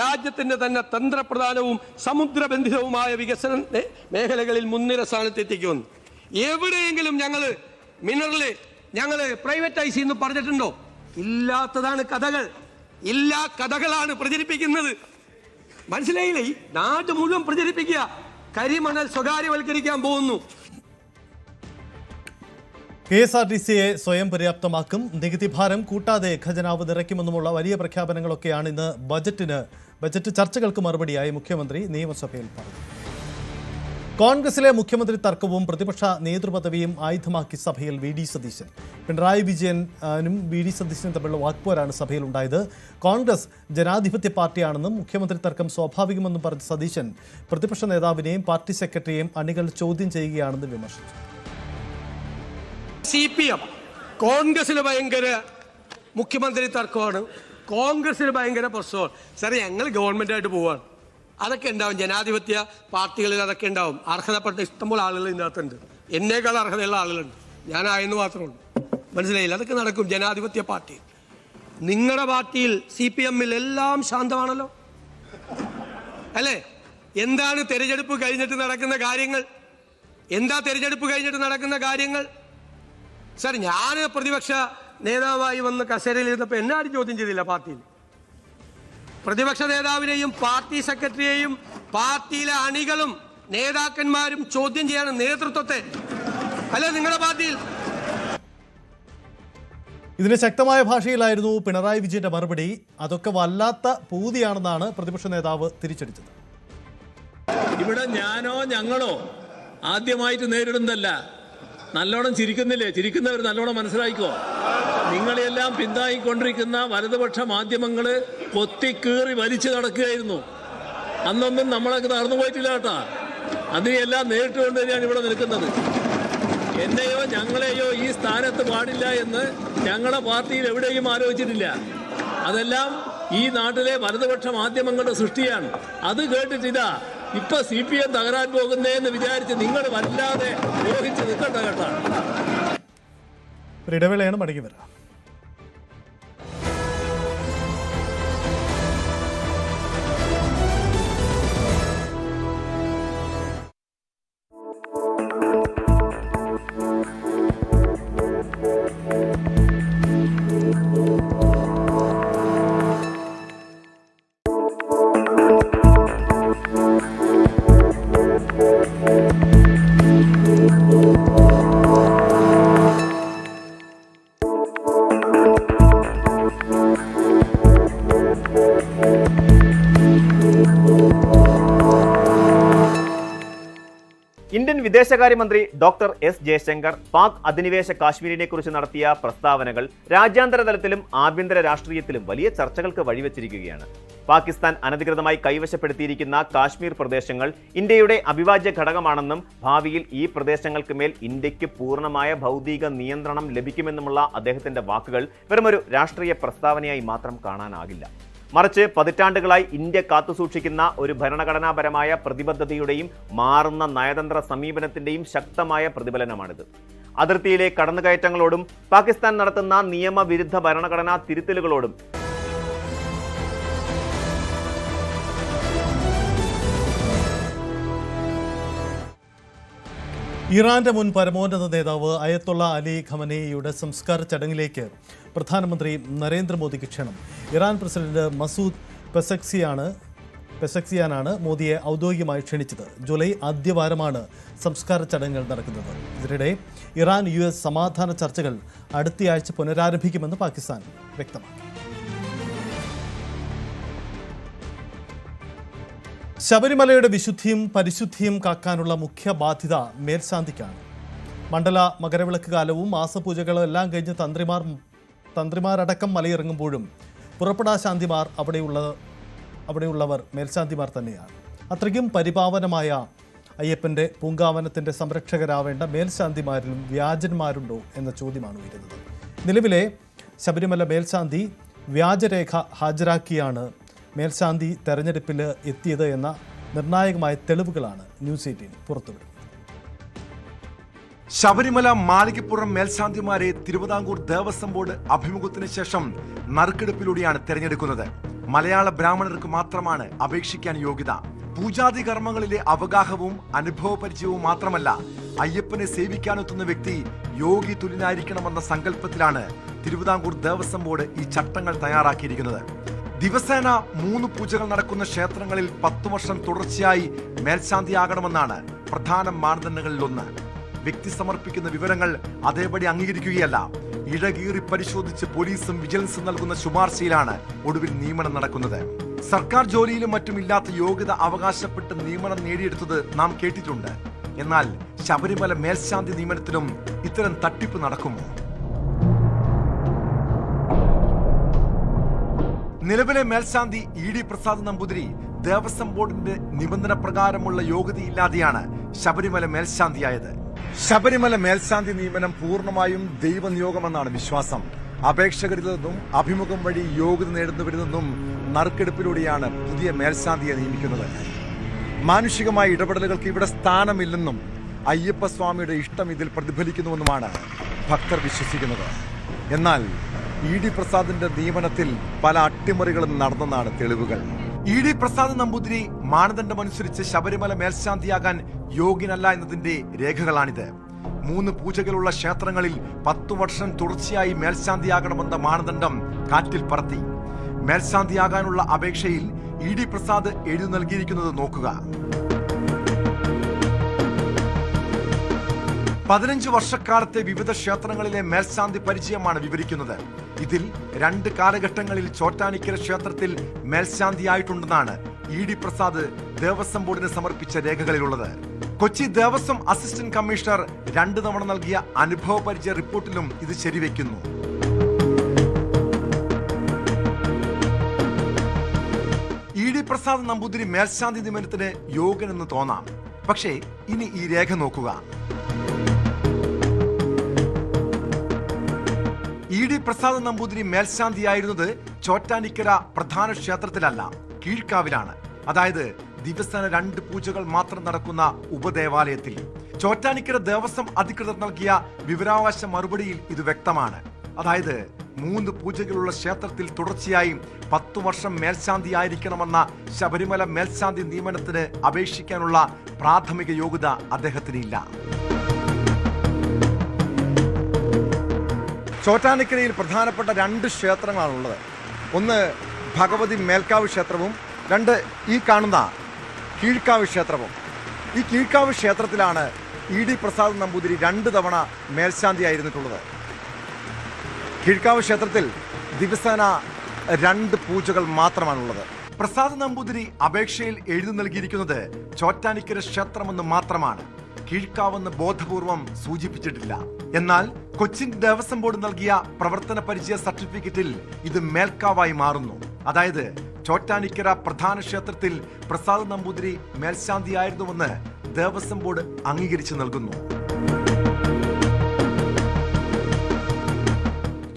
രാജ്യത്തിന്റെ തന്നെ തന്ത്രപ്രധാനവും സമുദ്രബന്ധിതവുമായ വികസന മേഖലകളിൽ മുൻനിര സ്ഥാനത്തെത്തിക്കുമെന്ന് എവിടെയെങ്കിലും ഞങ്ങള് പ്രൈവറ്റൈസ് ചെയ്യുന്നു പറഞ്ഞിട്ടുണ്ടോ? ഇല്ലാത്തതാണ് കഥകൾ. കഥകളാണ് പ്രചരിപ്പിക്കുന്നത്. മനസ്സിലായില്ലേ? ഈ നാട് മുഴുവൻ പ്രചരിപ്പിക്കുക കരിമണൽ സ്വകാര്യവൽക്കരിക്കാൻ പോകുന്നു. KSRTCയെ സ്വയം പര്യാപ്തമാക്കും, നികുതി ഭാരം കൂട്ടാതെ ഖജനാവ് നിറയ്ക്കുമെന്നുമുള്ള വലിയ പ്രഖ്യാപനങ്ങളൊക്കെയാണ് ഇന്ന് ബജറ്റ് ചർച്ചകൾക്ക് മറുപടിയായി മുഖ്യമന്ത്രി നിയമസഭയിൽ പറഞ്ഞു. കോൺഗ്രസിലെ മുഖ്യമന്ത്രി തർക്കവും പ്രതിപക്ഷ നേതൃപദവിയും ആയുധമാക്കി സഭയിൽ VD സതീശൻ. പിണറായി വിജയനും VD സതീശനും തമ്മിലുള്ള വാക്പോരാണ് സഭയിൽ ഉണ്ടായത്. കോൺഗ്രസ് ജനാധിപത്യ പാർട്ടിയാണെന്നും മുഖ്യമന്ത്രി തർക്കം സ്വാഭാവികമെന്നും പറഞ്ഞ സതീശൻ പ്രതിപക്ഷ നേതാവിനെയും പാർട്ടി സെക്രട്ടറിയെയും അണികൾ ചോദ്യം ചെയ്യുകയാണെന്ന് വിമർശിച്ചു. CPM കോൺഗ്രസിന് ഭയങ്കര മുഖ്യമന്ത്രി തർക്കമാണ്, കോൺഗ്രസിന് ഭയങ്കര പ്രശ്നമാണ്. സാറേ, ഞങ്ങൾ ഗവൺമെന്റായിട്ട് പോവാണ്. അതൊക്കെ ഉണ്ടാവും, ജനാധിപത്യ പാർട്ടികളിൽ അതൊക്കെ ഉണ്ടാവും. അർഹതപ്പെട്ട ഇഷ്ടംപോലെ ആളുകൾ ഇതിനകത്തുണ്ട്. എന്നേക്കാൾ അർഹതയുള്ള ആളുകളുണ്ട്. ഞാനായെന്ന് മാത്രമേ ഉള്ളൂ. മനസ്സിലായില്ല? അതൊക്കെ നടക്കും ജനാധിപത്യ പാർട്ടി. നിങ്ങളുടെ പാർട്ടിയിൽ CPM-ൽ എല്ലാം ശാന്തമാണല്ലോ, അല്ലേ? എന്താണ് തെരഞ്ഞെടുപ്പ് കഴിഞ്ഞിട്ട് നടക്കുന്ന കാര്യങ്ങൾ? സാർ, ഞാൻ പ്രതിപക്ഷ നേതാവായി വന്ന് കസേരയിൽ ഇരുന്നപ്പോൾ എന്നെ ആരും ചോദ്യം ചെയ്തില്ല. പാർട്ടിയിൽ പ്രതിപക്ഷ നേതാവിനെയും പാർട്ടി സെക്രട്ടറിയെയും പാർട്ടിയിലെ അണികളും നേതാക്കന്മാരും ചോദ്യം ചെയ്യാണ് നേതൃത്വത്തെ, അല്ലെ നിങ്ങളുടെ പാർട്ടിയിൽ? ഇതിന് ശക്തമായ ഭാഷയിലായിരുന്നു പിണറായി വിജയന്റെ മറുപടി. അതൊക്കെ വല്ലാത്ത പൂതിയാണെന്നാണ് പ്രതിപക്ഷ നേതാവ് തിരിച്ചടിച്ചത്. ഇവിടെ ഞാനോ ഞങ്ങളോ ആദ്യമായിട്ട് നേരിടുന്നതല്ല. നല്ലോണം ചിരിക്കുന്നില്ലേ? ചിരിക്കുന്നവർ നല്ലോണം മനസ്സിലാക്കിക്കോ. നിങ്ങളെല്ലാം പിന്താങ്ങിക്കൊണ്ടിരിക്കുന്ന വലതുപക്ഷ മാധ്യമങ്ങൾ കൊത്തിക്കീറി വലിച്ചു നടക്കുകയായിരുന്നു. അന്നൊന്നും നമ്മളൊക്കെ നടന്നു പോയിട്ടില്ല കേട്ടാ. അതിനെല്ലാം നേരിട്ടുകൊണ്ട് തന്നെയാണ് ഇവിടെ നിൽക്കുന്നത്. എന്നെയോ ഞങ്ങളെയോ ഈ സ്ഥാനത്ത് പാടില്ല എന്ന് ഞങ്ങളുടെ പാർട്ടിയിൽ എവിടെയും ആലോചിച്ചിട്ടില്ല. അതെല്ലാം ഈ നാട്ടിലെ വലതുപക്ഷ മാധ്യമങ്ങളുടെ സൃഷ്ടിയാണ്. അത് കേട്ടിട്ടില്ല ഇപ്പൊ CPM തകരാൻ പോകുന്നതെന്ന് വിചാരിച്ച് നിങ്ങൾ വല്ലാതെ ഊഹിച്ച് നിൽക്കണ്ട കേട്ടാ. ഇടവേളയാണ്, മടങ്ങി വരാം. ഇന്ത്യൻ വിദേശകാര്യമന്ത്രി ഡോക്ടർ എസ് ജയശങ്കർ പാക് അധിനിവേശ കാശ്മീരിനെ കുറിച്ച് നടത്തിയ പ്രസ്താവനകൾ രാജ്യാന്തര തലത്തിലും ആഭ്യന്തര രാഷ്ട്രീയത്തിലും വലിയ ചർച്ചകൾക്ക് വഴിവെച്ചിരിക്കുകയാണ്. പാകിസ്ഥാൻ അനധികൃതമായി കൈവശപ്പെടുത്തിയിരിക്കുന്ന കാശ്മീർ പ്രദേശങ്ങൾ ഇന്ത്യയുടെ അവിഭാജ്യ ഘടകമാണെന്നും ഭാവിയിൽ ഈ പ്രദേശങ്ങൾക്ക് മേൽ ഇന്ത്യക്ക് പൂർണ്ണമായ ഭൗതിക നിയന്ത്രണം ലഭിക്കുമെന്നുമുള്ള അദ്ദേഹത്തിന്റെ വാക്കുകൾ വെറുമൊരു രാഷ്ട്രീയ പ്രസ്താവനയായി മാത്രം കാണാനാകില്ല. മറിച്ച് പതിറ്റാണ്ടുകളായി ഇന്ത്യ കാത്തുസൂക്ഷിക്കുന്ന ഒരു ഭരണഘടനാപരമായ പ്രതിബദ്ധതയുടെയും മാറുന്ന നയതന്ത്ര സമീപനത്തിന്റെയും ശക്തമായ പ്രതിഫലനമാണിത്. അതിർത്തിയിലെ കടന്നുകയറ്റങ്ങളോടും പാകിസ്ഥാൻ നടത്തുന്ന നിയമവിരുദ്ധ ഭരണഘടനാ തിരുത്തലുകളോടും ഇറാന്റെ മുൻ പരമോന്നത നേതാവ് അയത്തുള്ള അലി ഖമനേയിയുടെ സംസ്കാര ചടങ്ങിലേക്ക് പ്രധാനമന്ത്രി നരേന്ദ്രമോദിക്ക് ക്ഷണം. ഇറാൻ പ്രസിഡന്റ് മസൂദ് പെസക്സിയാനാണ് മോദിയെ ഔദ്യോഗികമായി ക്ഷണിച്ചത്. ജൂലൈ ആദ്യവാരമാണ് സംസ്കാര ചടങ്ങുകൾ നടക്കുന്നത്. ഇതിനിടെ ഇറാൻ US സമാധാന ചർച്ചകൾ അടുത്തയാഴ്ച പുനരാരംഭിക്കുമെന്ന് പാകിസ്ഥാൻ വ്യക്തമാക്കി. ശബരിമലയുടെ വിശുദ്ധിയും പരിശുദ്ധിയും കാക്കാനുള്ള മുഖ്യ ബാധ്യത മേൽശാന്തിക്കാണ്. മണ്ഡല മകരവിളക്ക് കാലവും മാസപൂജകളും എല്ലാം കഴിഞ്ഞ് തന്ത്രിമാരടക്കം മലയിറങ്ങുമ്പോഴും പുറപ്പെടാ ശാന്തിമാർ അവിടെയുള്ളവർ മേൽശാന്തിമാർ തന്നെയാണ്. അത്രയ്ക്കും പരിപാവനമായ അയ്യപ്പൻ്റെ പൂങ്കാവനത്തിൻ്റെ സംരക്ഷകരാവേണ്ട മേൽശാന്തിമാരിലും വ്യാജന്മാരുണ്ടോ എന്ന ചോദ്യമാണ് ഉയരുന്നത്. നിലവിലെ ശബരിമല മേൽശാന്തി വ്യാജരേഖ ഹാജരാക്കിയാണ് മേൽശാന്തി തെരഞ്ഞെടുപ്പിൽ എത്തിയത് എന്ന നിർണായകമായ തെളിവുകളാണ് ന്യൂസ് 18 പുറത്തുവിടുന്നത്. ശബരിമല മാളികപ്പുറം മേൽശാന്തിമാരെ തിരുവിതാംകൂർ ദേവസ്വം ബോർഡ് അഭിമുഖത്തിന് ശേഷം നറുക്കെടുപ്പിലൂടെയാണ് തെരഞ്ഞെടുക്കുന്നത്. മലയാള ബ്രാഹ്മണർക്ക് മാത്രമാണ് അപേക്ഷിക്കാൻ യോഗ്യത. പൂജാതി കർമ്മങ്ങളിലെ അവഗാഹവും അനുഭവപരിചയവും മാത്രമല്ല, അയ്യപ്പനെ സേവിക്കാനെത്തുന്ന വ്യക്തി യോഗി തുല്യനായിരിക്കണമെന്ന സങ്കല്പത്തിലാണ് തിരുവിതാംകൂർ ദേവസ്വം ബോർഡ് ഈ ചട്ടങ്ങൾ തയ്യാറാക്കിയിരിക്കുന്നത്. ദിവസേന 3 പൂജകൾ നടക്കുന്ന ക്ഷേത്രങ്ങളിൽ 10 വർഷം തുടർച്ചയായി മേൽശാന്തിയാകണമെന്നാണ് പ്രധാന മാനദണ്ഡങ്ങളിലൊന്ന്. വ്യക്തി സമർപ്പിക്കുന്ന വിവരങ്ങൾ അതേപടി അംഗീകരിക്കുകയല്ല, ഇഴകീറി പരിശോധിച്ച് പോലീസും വിജിലൻസും നൽകുന്ന ശുപാർശയിലാണ് ഒടുവിൽ നിയമനം നടക്കുന്നത്. സർക്കാർ ജോലിയിലും മറ്റും ഇല്ലാത്ത യോഗ്യത അവകാശപ്പെട്ട് നിയമനം നേടിയെടുത്തത് നാം കേട്ടിട്ടുണ്ട്. എന്നാൽ ശബരിമല മേൽശാന്തി നിയമനത്തിലും ഇത്തരം തട്ടിപ്പ് നടക്കുമോ? നിലവിലെ മേൽശാന്തി ED പ്രസാദ് നമ്പൂതിരി ദേവസ്വം ബോർഡിന്റെ നിബന്ധന പ്രകാരമുള്ള യോഗ്യതയില്ലാതെയാണ് ശബരിമല മേൽശാന്തിയായത്. ശബരിമല മേൽശാന്തി നിയമനം പൂർണ്ണമായും ദൈവനിയോഗമെന്നാണ് വിശ്വാസം. അപേക്ഷകരിൽ നിന്നും അഭിമുഖം വഴി യോഗ്യത നേടുന്നവരിൽ നിന്നും നറുക്കെടുപ്പിലൂടെയാണ് പുതിയ മേൽശാന്തിയെ നിയമിക്കുന്നത്. മാനുഷികമായ ഇടപെടലുകൾക്ക് ഇവിടെ സ്ഥാനമില്ലെന്നും അയ്യപ്പസ്വാമിയുടെ ഇഷ്ടം ഇതിൽ പ്രതിഫലിക്കുന്നുവെന്നുമാണ് ഭക്തർ വിശ്വസിക്കുന്നത്. എന്നാൽ ED പ്രസാദിന്റെ നിയമനത്തിൽ പല അട്ടിമറികളും നടന്നെന്നാണ് തെളിവുകൾ. ED പ്രസാദ് നമ്പൂതിരി മാനദണ്ഡമനുസരിച്ച് ശബരിമല മേൽശാന്തിയാകാൻ യോഗ്യനല്ല എന്നതിന്റെ രേഖകളാണിത്. 3 പൂജകളുള്ള ക്ഷേത്രങ്ങളിൽ 10 വർഷം തുടർച്ചയായി മേൽശാന്തിയാകണമെന്ന മാനദണ്ഡം കാറ്റിൽ പറത്തി. മേൽശാന്തിയാകാനുള്ള അപേക്ഷയിൽ ED പ്രസാദ് എഴുതി നൽകിയിരിക്കുന്നത് നോക്കുക. 15 വർഷക്കാലത്തെ വിവിധ ക്ഷേത്രങ്ങളിലെ മേൽശാന്തി പരിചയമാണ് വിവരിക്കുന്നത്. ഇതിൽ 2 കാലഘട്ടങ്ങളിൽ ചോറ്റാനിക്കര ക്ഷേത്രത്തിൽ മേൽശാന്തിയായിട്ടുണ്ടെന്നാണ് ED പ്രസാദ് ദേവസ്വം ബോർഡിന് സമർപ്പിച്ച രേഖകളിലുള്ളത്. കൊച്ചി ദേവസ്വം അസിസ്റ്റന്റ് കമ്മീഷണർ 2 തവണ നൽകിയ അനുഭവ പരിചയ റിപ്പോർട്ടിലും ഇത് ശരിവെക്കുന്നു. ED പ്രസാദ് നമ്പൂതിരി മേൽശാന്തി നിയമനത്തിന് യോഗ്യനെന്ന് തോന്നാം. പക്ഷേ ഇനി ഈ രേഖ നോക്കുക. ED പ്രസാദ് നമ്പൂതിരി മേൽശാന്തിയായിരുന്നത് ചോറ്റാനിക്കര പ്രധാന ക്ഷേത്രത്തിലല്ല, കീഴ്ക്കാവിലാണ്. അതായത് ദിവസേന 2 പൂജകൾ മാത്രം നടക്കുന്ന ഉപദേവാലയത്തിൽ. ചോറ്റാനിക്കര ദേവസ്വം അധികൃതർ നൽകിയ വിവരാവകാശ മറുപടിയിൽ ഇത് വ്യക്തമാണ്. അതായത് 3 പൂജകളുള്ള ക്ഷേത്രത്തിൽ തുടർച്ചയായി 10 വർഷം മേൽശാന്തിയായിരിക്കണമെന്ന ശബരിമല മേൽശാന്തി നിയമനത്തിന് അപേക്ഷിക്കാനുള്ള പ്രാഥമിക യോഗ്യത അദ്ദേഹത്തിനില്ല. ചോറ്റാനിക്കരയിൽ പ്രധാനപ്പെട്ട 2 ക്ഷേത്രങ്ങളാണുള്ളത്. ഒന്ന് ഭഗവതി മേൽക്കാവ് ക്ഷേത്രവും 2 ഈ കാണുന്ന കീഴ്ക്കാവ് ക്ഷേത്രവും. ഈ കീഴ്ക്കാവ് ക്ഷേത്രത്തിലാണ് ED പ്രസാദ് നമ്പൂതിരി 2 തവണ മേൽശാന്തിയായിരുന്നിട്ടുള്ളത്. കീഴ്ക്കാവ് ക്ഷേത്രത്തിൽ ദിവസേന 2 പൂജകൾ മാത്രമാണുള്ളത്. പ്രസാദ് നമ്പൂതിരി അപേക്ഷയിൽ എഴുതി നൽകിയിരിക്കുന്നത് ചോറ്റാനിക്കര ക്ഷേത്രമെന്ന് മാത്രമാണ്. കീഴ്ക്കാവെന്ന് ബോധപൂർവം സൂചിപ്പിച്ചിട്ടില്ല. എന്നാൽ കൊച്ചിൻ ദേവസ്വം ബോർഡ് നൽകിയ പ്രവർത്തന പരിചയ സർട്ടിഫിക്കറ്റിൽ ഇത് മേൽക്കാവായി മാറുന്നു. അതായത് ചോറ്റാനിക്കര പ്രധാന ക്ഷേത്രത്തിൽ പ്രസാദ് നമ്പൂതിരി മേൽശാന്തിയായിരുന്നുവെന്ന് ദേവസ്വം ബോർഡ് അംഗീകരിച്ചു നൽകുന്നു.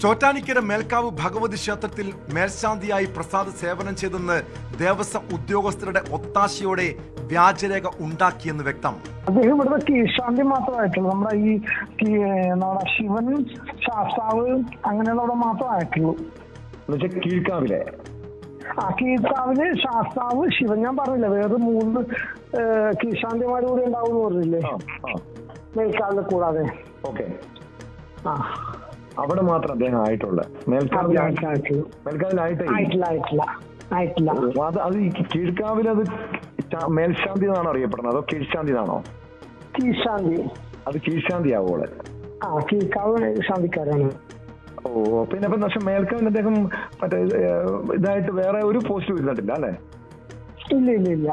ചോറ്റാനിക്കര മേൽക്കാവ് ഭഗവതി ക്ഷേത്രത്തിൽ മേൽശാന്തിയായി പ്രസാദ് സേവനം ചെയ്തെന്ന് ദേവസ്വം ഉദ്യോഗസ്ഥരുടെ ഒത്താശയോടെ വ്യാജരേഖ ഉണ്ടാക്കിയെന്ന് വ്യക്തം. അദ്ദേഹം ഇവിടുത്തെ കീഴ്ശാന്തി മാത്രമായിട്ടുള്ളൂ. നമ്മുടെ നമ്മുടെ ശിവൻ, ശാസ്താവ് അങ്ങനെയുള്ളവിടെ മാത്രമായിട്ടുള്ളൂ. കീഴ്ക്കാവിലെ കീഴ്ക്കാവില് ശാസ്താവ്, ശിവൻ. ഞാൻ പറഞ്ഞില്ല വേറെ 3 കീഴ്ശാന്തിമാർ കൂടി ഉണ്ടാവും പറഞ്ഞില്ലേ മേൽക്കാവിലെ കൂടാതെ. ഓക്കെ, അവിടെ മാത്രം അദ്ദേഹം ആയിട്ടുള്ള ആയിട്ടില്ല. അത് ഈ കീഴ്ക്കാവിൽ അത് മേൽശാന്തി എന്നാണോ അറിയപ്പെടുന്നത്, അതോ കീഴ്ശാന്തി എന്നാണോ? കീഴ്ശാന്തി. അത് കീഴ്ശാന്തി ആവോളെ. കീഴ്ക്കാവ് ശാന്തിക്കാരാണ്. ഓ, പിന്നെ പക്ഷെ മേൽക്കാവിൽ അദ്ദേഹം മറ്റേ ഇതായിട്ട് വേറെ ഒരു പോസ്റ്റ് വരുന്നിട്ടില്ല അല്ലെ? ഇല്ല.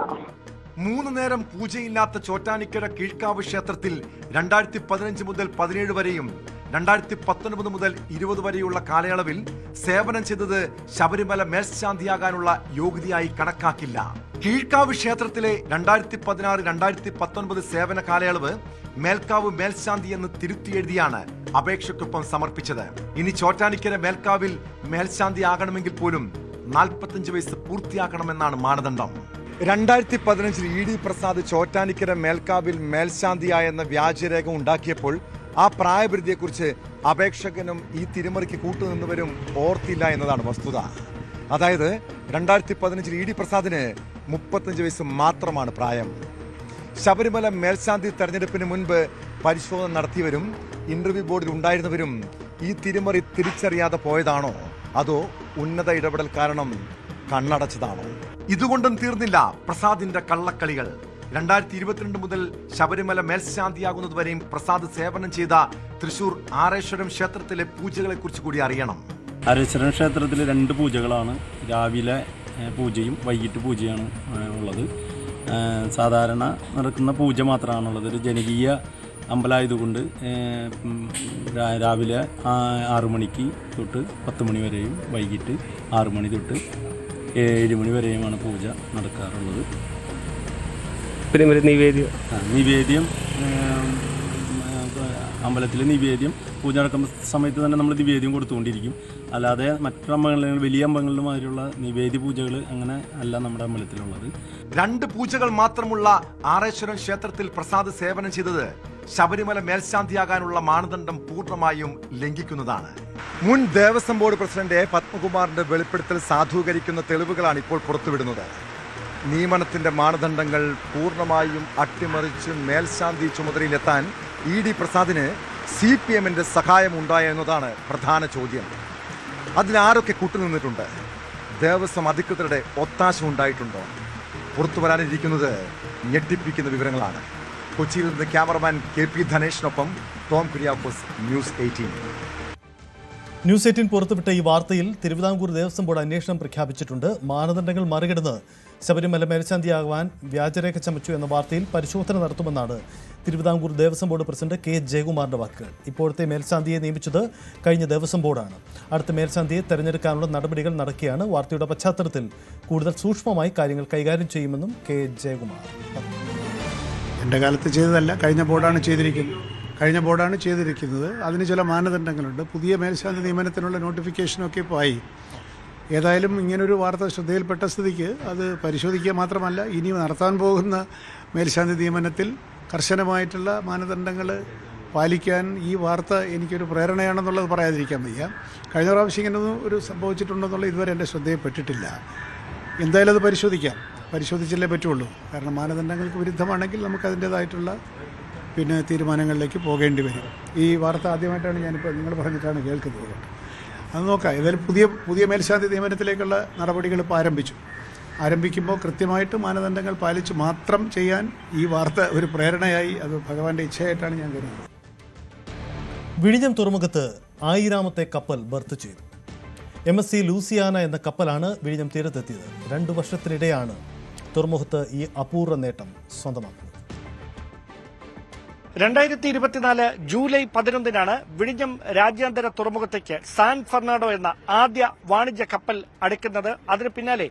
3 നേരം പൂജയില്ലാത്ത ചോറ്റാനിക്കര കീഴ്ക്കാവ് ക്ഷേത്രത്തിൽ 2015 മുതൽ 17 വരെയും 2019 മുതൽ 20 വരെയുള്ള കാലയളവിൽ സേവനം ചെയ്തത് ശബരിമല മേൽശാന്തിയാകാനുള്ള യോഗ്യതയായി കണക്കാക്കില്ല. കീഴ്ക്കാവ് ക്ഷേത്രത്തിലെ 2016-2019 സേവന കാലയളവ് മേൽക്കാവ് മേൽശാന്തി എന്ന് തിരുത്തിയെഴുതിയാണ് അപേക്ഷയ്ക്കൊപ്പം സമർപ്പിച്ചത്. ഇനി ചോറ്റാനിക്കര മേൽക്കാവിൽ മേൽശാന്തി ആകണമെങ്കിൽ പോലും 45 വയസ്സ് പൂർത്തിയാക്കണമെന്നാണ് മാനദണ്ഡം. 2015 ED പ്രസാദ് ചോറ്റാനിക്കര മേൽക്കാവിൽ മേൽശാന്തിയായെന്ന വ്യാജരേഖ ഉണ്ടാക്കിയപ്പോൾ ആ പ്രായപരിധിയെക്കുറിച്ച് അപേക്ഷകനും ഈ തിരിമറിക്ക് കൂട്ടുനിന്നവരും ഓർത്തില്ല എന്നതാണ് വസ്തുത. അതായത് 2015 ED പ്രസാദിന് 35 വയസ്സ് മാത്രമാണ് പ്രായം. ശബരിമല മേൽശാന്തി തെരഞ്ഞെടുപ്പിന് മുൻപ് പരിശോധന നടത്തിയവരും ഇന്റർവ്യൂ ബോർഡിൽ ഉണ്ടായിരുന്നവരും ഈ തിരിമറി തിരിച്ചറിയാതെ പോയതാണോ, അതോ ഉന്നത ഇടപെടൽ കാരണം കണ്ണടച്ചതാണോ? ഇതുകൊണ്ടും തീർന്നില്ല പ്രസാദിന്റെ കള്ളക്കളികൾ. 2022 മുതൽ ശബരിമല മേൽശാന്തിയാകുന്നതുവരെയും പ്രസാദ് സേവനം ചെയ്ത തൃശൂർ ആറേശ്വരം ക്ഷേത്രത്തിലെ പൂജകളെ കുറിച്ച് കൂടി അറിയണം. ആറേശ്വരം ക്ഷേത്രത്തിൽ 2 പൂജകളാണ്. രാവിലെ പൂജയും വൈകിട്ട് പൂജയാണ് ഉള്ളത്. സാധാരണ നടക്കുന്ന പൂജ മാത്രമാണുള്ളത്. ഒരു ജനകീയ അമ്പലമായതുകൊണ്ട് രാവിലെ 6 മണിക്ക് തൊട്ട് 10 മണി വരെയും വൈകിട്ട് 6 മണി തൊട്ട് 7 മണി വരെയുമാണ് പൂജ നടക്കാറുള്ളത്. പിന്നെ നിവേദ്യം അമ്പലത്തിലെ നിവേദ്യം പൂജ നടക്കുന്ന സമയത്ത് തന്നെ നമ്മൾ നിവേദ്യം കൊടുത്തുകൊണ്ടിരിക്കും. അല്ലാതെ മറ്റു അമ്പലങ്ങളിൽ വലിയ അമ്പലങ്ങളുടെ മാതിരിയുള്ള നിവേദ്യ പൂജകൾ അങ്ങനെ അല്ല നമ്മുടെ അമ്പലത്തിലുള്ളത്. 2 പൂജകൾ മാത്രമുള്ള ആറേശ്വരം ക്ഷേത്രത്തിൽ പ്രസാദ് സേവനം ചെയ്തത് ശബരിമല മേൽശാന്തിയാകാനുള്ള മാനദണ്ഡം പൂർണ്ണമായും ലംഘിക്കുന്നതാണ്. മുൻ ദേവസ്വം ബോർഡ് പ്രസിഡന്റ് എ പത്മകുമാറിന്റെ വെളിപ്പെടുത്തൽ സാധൂകരിക്കുന്ന തെളിവുകളാണ് ഇപ്പോൾ പുറത്തുവിടുന്നത്. നിയമനത്തിന്റെ മാനദണ്ഡങ്ങൾ പൂർണ്ണമായും അട്ടിമറിച്ച് മേൽശാന്തി ചുമതലയിലെത്താൻ ED പ്രസാദിന് CPMന്റെ സഹായം ഉണ്ടായോ എന്നതാണ് പ്രധാന ചോദ്യം. അതിനാരൊക്കെ കൂട്ടുനിന്നിട്ടുണ്ട്? ദേവസ്വം അധികൃതരുടെ ഒത്താശ ഉണ്ടായിട്ടുണ്ടോ? പുറത്തു വരാനിരിക്കുന്നത് ഞെട്ടിപ്പിക്കുന്ന വിവരങ്ങളാണ്. കൊച്ചിയിൽ നിന്ന് ക്യാമറമാൻ KP ധനേഷിനൊപ്പം ടോം കുര്യാക്കോസ്, ന്യൂസ് 18. ന്യൂസ് 18 പുറത്തുവിട്ട ഈ വാർത്തയിൽ തിരുവിതാംകൂർ ദേവസ്വം ബോർഡ് അന്വേഷണം പ്രഖ്യാപിച്ചിട്ടുണ്ട്. മാനദണ്ഡങ്ങൾ മറികടന്ന് ശബരിമല മേൽശാന്തിയാകുവാൻ വ്യാജരേഖ ചമച്ചു എന്ന വാർത്തയിൽ പരിശോധന നടത്തുമെന്നാണ് Thiruvithamkoor Devaswom board president K ജയകുമാറിന്റെ വാക്കുകൾ. ഇപ്പോഴത്തെ മേൽശാന്തിയെ നിയമിച്ചത് കഴിഞ്ഞ ദേവസ്വം ബോർഡാണ്. അടുത്ത മേൽശാന്തിയെ തെരഞ്ഞെടുക്കാനുള്ള നടപടികൾ നടക്കുകയാണ്. വാർത്തയുടെ പശ്ചാത്തലത്തിൽ കൂടുതൽ സൂക്ഷ്മമായി കാര്യങ്ങൾ കൈകാര്യം ചെയ്യുമെന്നും K ജയകുമാർ. എൻ്റെ കാലത്ത് ചെയ്തതല്ല, കഴിഞ്ഞ ബോർഡാണ് ചെയ്തിരിക്കുന്നത്. അതിന് ചില മാനദണ്ഡങ്ങളുണ്ട്. പുതിയ മേൽശാന്തി നിയമനത്തിനുള്ള നോട്ടിഫിക്കേഷനൊക്കെ ഇപ്പോൾ ആയി. ഏതായാലും ഇങ്ങനൊരു വാർത്ത ശ്രദ്ധയിൽപ്പെട്ട സ്ഥിതിക്ക് അത് പരിശോധിക്കുക മാത്രമല്ല, ഇനി നടത്താൻ പോകുന്ന മേൽശാന്തി നിയമനത്തിൽ കർശനമായിട്ടുള്ള മാനദണ്ഡങ്ങൾ പാലിക്കാൻ ഈ വാർത്ത എനിക്കൊരു പ്രേരണയാണെന്നുള്ളത് പറയാതിരിക്കാൻ വയ്യ. കഴിഞ്ഞ പ്രാവശ്യം ഇങ്ങനൊന്നും ഒരു സംഭവിച്ചിട്ടുണ്ടെന്നുള്ള ഇതുവരെ എൻ്റെ ശ്രദ്ധയിൽപ്പെട്ടിട്ടില്ല. എന്തായാലും അത് പരിശോധിച്ചല്ലേ പറ്റുള്ളൂ. കാരണം മാനദണ്ഡങ്ങൾക്ക് വിരുദ്ധമാണെങ്കിൽ നമുക്ക് അതിൻ്റേതായിട്ടുള്ള തീരുമാനങ്ങളിലേക്ക് പോകേണ്ടി വരും. ഈ വാർത്ത ആദ്യമായിട്ടാണ് ഞാനിപ്പോൾ നിങ്ങൾ പറഞ്ഞിട്ടാണ് കേൾക്കുന്നത്. അത് നോക്കാം. ഏതായാലും പുതിയ മേൽശാന്തി നിയമനത്തിലേക്കുള്ള നടപടികൾ ഇപ്പോൾ ആരംഭിക്കുമ്പോൾ കൃത്യമായിട്ട് മാനദണ്ഡങ്ങൾ പാലിച്ച് മാത്രം ചെയ്യാൻ ഈ വാർത്ത ഒരു പ്രേരണയായി, അത് ഭഗവാന്റെ ഇച്ഛയായിട്ടാണ് ഞാൻ കരുതുന്നത്. വിഴിഞ്ഞം തുറമുഖത്ത് 1000ാമത്തെ കപ്പൽ ബർത്ത് ചെയ്തു. MSC ലൂസിയാന എന്ന കപ്പലാണ് വിഴിഞ്ഞം തീരത്തെത്തിയത്. 2 വർഷത്തിനിടെയാണ് തുറമുഖത്ത് ഈ അപൂർവ നേട്ടം സ്വന്തമാക്കുന്നത്. 2024 ജൂലൈ 11 വിഴിഞ്ഞം രാജ്യാന്തര തുറമുഖത്തേക്ക് സാൻ ഫെർണാണ്ടോ എന്ന ആദ്യ വാണിജ്യ കപ്പൽ അടുക്കുന്നത്. അതിന് പിന്നാലെ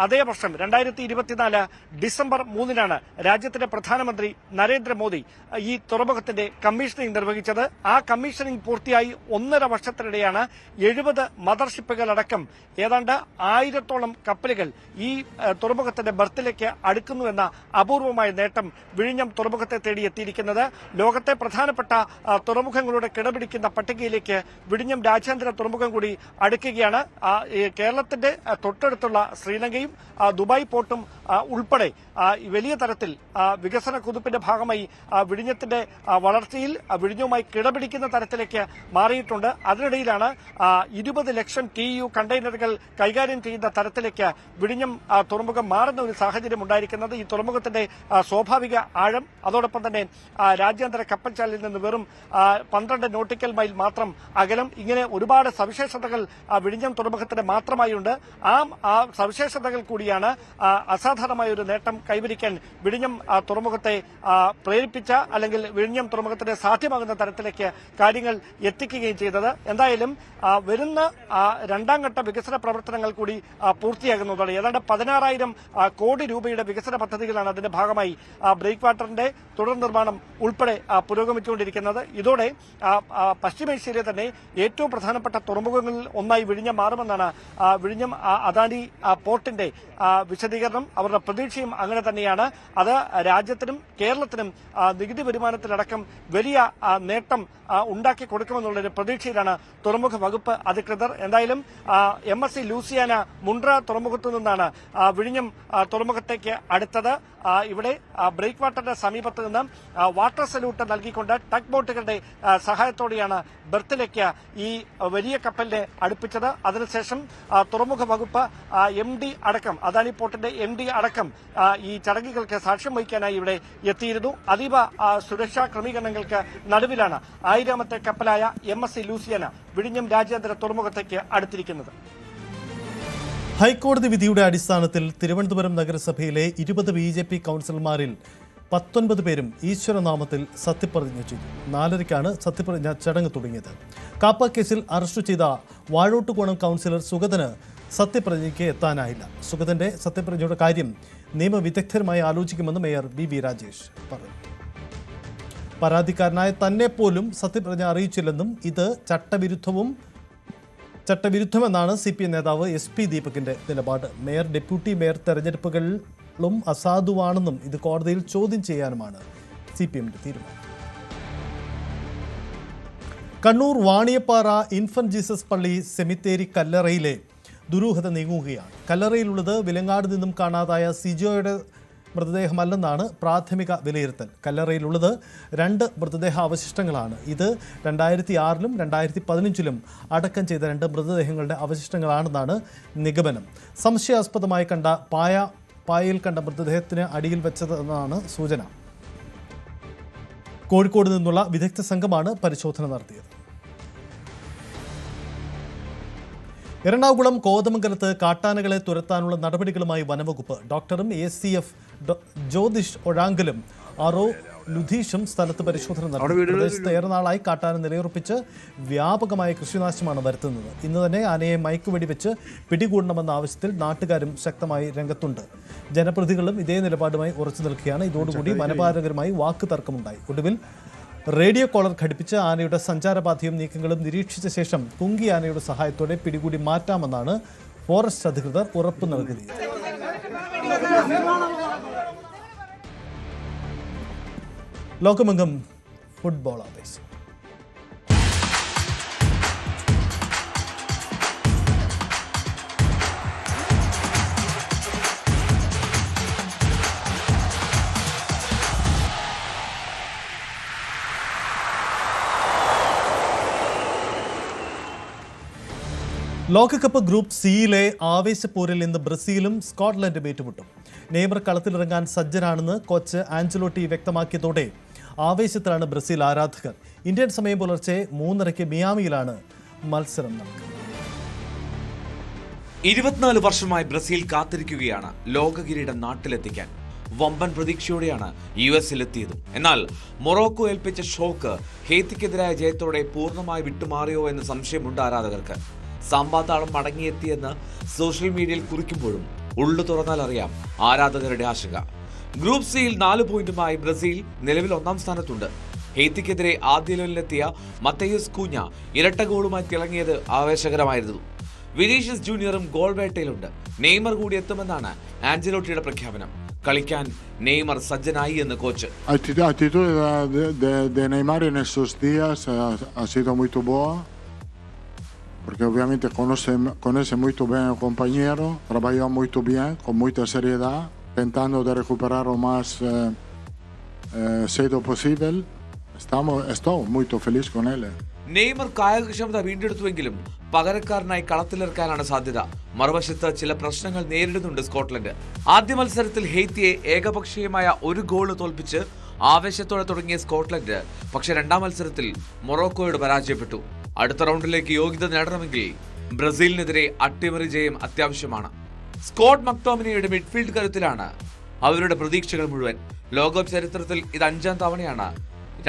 അതേ വർഷം 2024 ഡിസംബർ 3 രാജ്യത്തിന്റെ പ്രധാനമന്ത്രി നരേന്ദ്രമോദി ഈ തുറമുഖത്തിന്റെ കമ്മീഷനിംഗ് നിർവഹിച്ചത്. ആ കമ്മീഷനിംഗ് പൂർത്തിയായി 1.5 വർഷത്തിനിടെയാണ് 70 മദർഷിപ്പുകളടക്കം ഏതാണ്ട് 1000-ഓളം കപ്പലുകൾ ഈ തുറമുഖത്തിന്റെ ബർത്തിലേക്ക് അടുക്കുന്നുവെന്ന അപൂർവമായ നേട്ടം വിഴിഞ്ഞം തുറമുഖത്തെ തേടി എത്തിയിരിക്കുന്നത്. ലോകത്തെ പ്രധാനപ്പെട്ട തുറമുഖങ്ങളുടെ കിടപിടിക്കുന്ന പട്ടികയിലേക്ക് വിഴിഞ്ഞം രാജ്യാന്തര തുറമുഖം കൂടി അടുക്കുകയാണ്. കേരളത്തിന്റെ തൊട്ടടുത്തുള്ള ശ്രീലങ്കയും ദുബായ് പോർട്ടും ഉൾപ്പെടെ വലിയ തരത്തിൽ വികസന കുതിപ്പിന്റെ ഭാഗമായി വിഴിഞ്ഞത്തിന്റെ വളർച്ചയിൽ വിഴിഞ്ഞവുമായി കിടപിടിക്കുന്ന തരത്തിലേക്ക് മാറിയിട്ടുണ്ട്. അതിനിടയിലാണ് 20 ലക്ഷം TEU കണ്ടെയ്നറുകൾ കൈകാര്യം ചെയ്യുന്ന തരത്തിലേക്ക് വിഴിഞ്ഞം തുറമുഖം മാറുന്ന ഒരു സാഹചര്യം ഉണ്ടായിരിക്കുന്നത്. ഈ തുറമുഖത്തിന്റെ സ്വാഭാവിക ആഴം, അതോടൊപ്പം തന്നെ രാജ്യാന്തര കപ്പൽശാലയിൽ നിന്ന് വെറും 12 നോട്ടിക്കൽ മൈൽ മാത്രം അകലം, ഇങ്ങനെ ഒരുപാട് സവിശേഷതകൾ വിഴിഞ്ഞം തുറമുഖത്തിന് മാത്രമായുണ്ട്. ആ സവിശേഷതകൾ കൂടിയാണ് അസാധാരണമായ ഒരു നേട്ടം കൈവരിക്കാൻ വിഴിഞ്ഞം തുറമുഖത്തെ പ്രേരിപ്പിച്ച, അല്ലെങ്കിൽ വിഴിഞ്ഞം തുറമുഖത്തിന് സാധ്യമാകുന്ന തരത്തിലേക്ക് കാര്യങ്ങൾ എത്തിക്കുകയും ചെയ്തത്. എന്തായാലും വരുന്ന 2ാം ഘട്ട വികസന പ്രവർത്തനങ്ങൾ കൂടി പൂർത്തിയാകുന്നതോടെ ഏതാണ്ട് 16,000 കോടി രൂപയുടെ വികസന പദ്ധതികളാണ് അതിന്റെ ഭാഗമായി ബ്രേക്ക് വാട്ടറിന്റെ തുടർ നിർമ്മാണം ഉൾപ്പെടെ പുരോഗമിച്ചുകൊണ്ടിരിക്കുന്നത്. ഇതോടെ പശ്ചിമേഷ്യയിലെ തന്നെ ഏറ്റവും പ്രധാനപ്പെട്ട തുറമുഖങ്ങളിൽ ഒന്നായി വിഴിഞ്ഞം മാറുമെന്നാണ് വിഴിഞ്ഞം അദാനി പോർട്ടിന്റെ വിശദീകരണം. അവരുടെ പ്രതീക്ഷയും അങ്ങനെ തന്നെയാണ്. അത് രാജ്യത്തിനും കേരളത്തിനും നികുതി വരുമാനത്തിലടക്കം വലിയ നേട്ടം ഉണ്ടാക്കി കൊടുക്കുമെന്നുള്ളൊരു പ്രതീക്ഷയിലാണ് തുറമുഖ വകുപ്പ് അധികൃതർ. എന്തായാലും MSC ലൂസിയാന മുണ്ട്ര തുറമുഖത്തു നിന്നാണ് വിഴിഞ്ഞം തുറമുഖത്തേക്ക് അടുത്തത്. ഇവിടെ ബ്രേക്ക് വാട്ടറിന്റെ സമീപത്ത് നിന്ന് വാട്ടർ സല്യൂട്ട് നൽകിക്കൊണ്ട് ടഗ് ബോട്ടുകളുടെ സഹായത്തോടെയാണ് ബർത്തിലേക്ക് ഈ വലിയ കപ്പലിനെ അടുപ്പിച്ചത്. അതിനുശേഷം തുറമുഖ വകുപ്പ് MD അടക്കം, അദാനി പോർട്ടിന്റെ MD അടക്കം ഈ ചടങ്ങുകൾക്ക് സാക്ഷ്യം വഹിക്കാനായി ഇവിടെ എത്തിയിരുന്നു. അതീവ സുരക്ഷാ ക്രമീകരണങ്ങൾക്ക് നടുവിലാണ് 1000ാമത്തെ കപ്പലായ MSC ലൂസിയാന വിഴിഞ്ഞം രാജ്യാന്തര തുറമുഖത്തേക്ക് അടുത്തിരിക്കുന്നത്. ഹൈക്കോടതി വിധിയുടെ അടിസ്ഥാനത്തിൽ തിരുവനന്തപുരം നഗരസഭയിലെ 20 BJP കൗൺസിലർമാരിൽ 19 പേരും ഈശ്വരനാമത്തിൽ സത്യപ്രതിജ്ഞ ചെയ്തു. 4:30-ക്കാണ് സത്യപ്രതിജ്ഞ ചടങ്ങ് തുടങ്ങിയത്. കാപ്പ കേസിൽ അറസ്റ്റ് ചെയ്ത വാഴോട്ടുകോണം കൗൺസിലർ സുഗതന് സത്യപ്രതിജ്ഞയ്ക്ക് എത്താനായില്ല. സുഗതന്റെ സത്യപ്രതിജ്ഞയുടെ കാര്യം നിയമവിദഗ്ധരുമായി ആലോചിക്കുമെന്ന് മേയർ BB രാജേഷ് പറഞ്ഞു. പരാതിക്കാരനായ തന്നെ പോലും സത്യപ്രതിജ്ഞ അറിയിച്ചില്ലെന്നും ഇത് ചട്ടവിരുദ്ധമെന്നാണ് CPM നേതാവ് SP ദീപകിന്റെ നിലപാട്. മേയർ, ഡെപ്യൂട്ടി മേയർ തെരഞ്ഞെടുപ്പുകളും അസാധുവാണെന്നും ഇത് കോടതിയിൽ ചോദ്യം ചെയ്യാനുമാണ് CPMന്റെ തീരുമാനം. കണ്ണൂർ വാണിയപ്പാറ ഇൻഫന്റ് ജീസസ് പള്ളി സെമിത്തേരി കല്ലറയിലെ ദുരൂഹത നീങ്ങുകയാണ്. കല്ലറയിലുള്ളത് വിലങ്ങാട് നിന്നും കാണാതായ സിജോയുടെ മൃതദേഹമല്ലെന്നാണ് പ്രാഥമിക വിലയിരുത്തൽ. കല്ലറയിലുള്ളത് 2 മൃതദേഹ അവശിഷ്ടങ്ങളാണ്. ഇത് 2006-ലും 2015-ലും അടക്കം ചെയ്ത 2 മൃതദേഹങ്ങളുടെ അവശിഷ്ടങ്ങളാണെന്നാണ് നിഗമനം. സംശയാസ്പദമായി കണ്ട പായയിൽ കണ്ട മൃതദേഹത്തിന് അടിയിൽ വെച്ചതെന്നാണ് സൂചന. കോഴിക്കോട് നിന്നുള്ള വിദഗ്ധ സംഘമാണ് പരിശോധന നടത്തിയത്. എറണാകുളം കോതമംഗലത്ത് കാട്ടാനകളെ തുരത്താനുള്ള നടപടികളുമായി വനംവകുപ്പ്. ഡോക്ടറും ACF ജ്യോതിഷ് ഒഴാങ്കലും RO ലുധീഷും സ്ഥലത്ത് പരിശോധന നടത്തി. പ്രദേശത്ത് ഏറെ നാളായി കാട്ടാന നിലയുറപ്പിച്ച് വ്യാപകമായ കൃഷിനാശമാണ് വരുത്തുന്നത്. ഇന്ന് തന്നെ ആനയെ മയക്കുവെടിവെച്ച് പിടികൂടണമെന്ന ആവശ്യത്തിൽ നാട്ടുകാരും ശക്തമായി രംഗത്തുണ്ട്. ജനപ്രതിനിധികളും ഇതേ നിലപാടുമായി ഉറച്ചു നിൽക്കുകയാണ്. ഇതോടുകൂടി വനപാലകരുമായി വാക്ക് തർക്കമുണ്ടായി. ഒടുവിൽ റേഡിയോ കോളർ ഘടിപ്പിച്ച് ആനയുടെ സഞ്ചാരപാതയും നീക്കങ്ങളും നിരീക്ഷിച്ച ശേഷം കുങ്കി ആനയുടെ സഹായത്തോടെ പിടികൂടി മാറ്റാമെന്നാണ് ഫോറസ്റ്റ് അധികൃതർ ഉറപ്പു നൽകിയത്. ലോകമെങ്ങും ഫുട്ബോൾ ആവേശം. ലോകകപ്പ് ഗ്രൂപ്പ് സിയിലെ ആവേശപ്പോരിൽ ഇന്ന് ബ്രസീലും സ്കോട്ട്ലൻഡും ഏറ്റുമുട്ടും. നെയ്മർ കളത്തിലിറങ്ങാൻ സജ്ജനാണെന്ന് കോച്ച് ആഞ്ചലോട്ടി വ്യക്തമാക്കിയതോടെ ആവേശത്തിലാണ് ബ്രസീൽ ആരാധകർ. ഇന്ത്യൻ സമയം പുലർച്ചെ 3:30 മിയാമിയിലാണ് മത്സരം നടക്കുന്നത്. 24 വർഷമായി ബ്രസീൽ കാത്തിരിക്കുകയാണ് ലോക കിരീടം നാട്ടിലെത്തിക്കാൻ. വമ്പൻ പ്രതീക്ഷയോടെയാണ് US-ലെത്തിയത്. എന്നാൽ മൊറോക്കോ ഏൽപ്പിച്ച ഷോക്ക് ഹെയ്ത്തിക്കെതിരായ ജയത്തോടെ പൂർണ്ണമായി വിട്ടുമാറിയോ എന്ന് സംശയമുണ്ട് ആരാധകർക്ക്. സാമ്പാത്താളം മടങ്ങിയെത്തിയെന്ന് സോഷ്യൽ മീഡിയയിൽ കുറിക്കുമ്പോഴും ഉള്ളു തുറന്നാൽ അറിയാം ആരാധകരുടെ ആശങ്ക. ഗ്രൂപ്പ് സിയിൽ 4 പോയിന്റുമായി ബ്രസീൽ നിലവിൽ 1ാം സ്ഥാനത്തുണ്ട്. ഹെയ്ത്തിക്കെതിരെ ആദ്യ ലെവലിലെത്തിയ മത്തയൂസ് കൂഞ്ഞ ഇരട്ട ഗോളുമായി തിളങ്ങിയത് ആവേശകരമായിരുന്നു. വിനീഷ്യസ് ജൂനിയറും ഗോൾ വേട്ടയിലുണ്ട്. നെയ്മർ കൂടി എത്തുമെന്നാണ് ആഞ്ചലോട്ടിയുടെ പ്രഖ്യാപനം. കളിക്കാൻ നെയ്മർ സജ്ജനായി എന്ന് coach. Neymar en estos días ha sido muy boa, porque obviamente conoce muy bien el compañero, trabajó muy bien, con mucha seriedad, tentando de recuperar lo más cedo posible. Estoy muy feliz con él. Neymar കായികക്ഷമത വീണ്ടെടുത്തുവെങ്കിലും പകരക്കാരനായി കളത്തിലിറക്കാനാണ് സാധ്യത. മറുവശത്ത് ചില പ്രശ്നങ്ങൾ നേരിടുന്നുണ്ട് Scotland. ആദ്യ മത്സരത്തിൽ ഹെയ്ത്തിയെ ഏകപക്ഷീയമായ 1 ഗോൾ തോൽപ്പിച്ച് ആവേശത്തോടെ തുടങ്ങിയ സ്കോട്ട്ലൻഡ് പക്ഷേ 2ാം മത്സരത്തിൽ മൊറോക്കോയോട് പരാജയപ്പെട്ടു. അടുത്ത റൗണ്ടിലേക്ക് യോഗ്യത നേടണമെങ്കിൽ ബ്രസീലിനെതിരെ അട്ടിമറി ജയം അത്യാവശ്യമാണ്. സ്കോട്ട് മക്ടോമിനിയുടെ മിഡ്ഫീൽഡ് കരുത്തിലാണ് അവരുടെ പ്രതീക്ഷകൾ മുഴുവൻ. ലോകകപ്പ് ചരിത്രത്തിൽ ഇത് 5ാം തവണയാണ്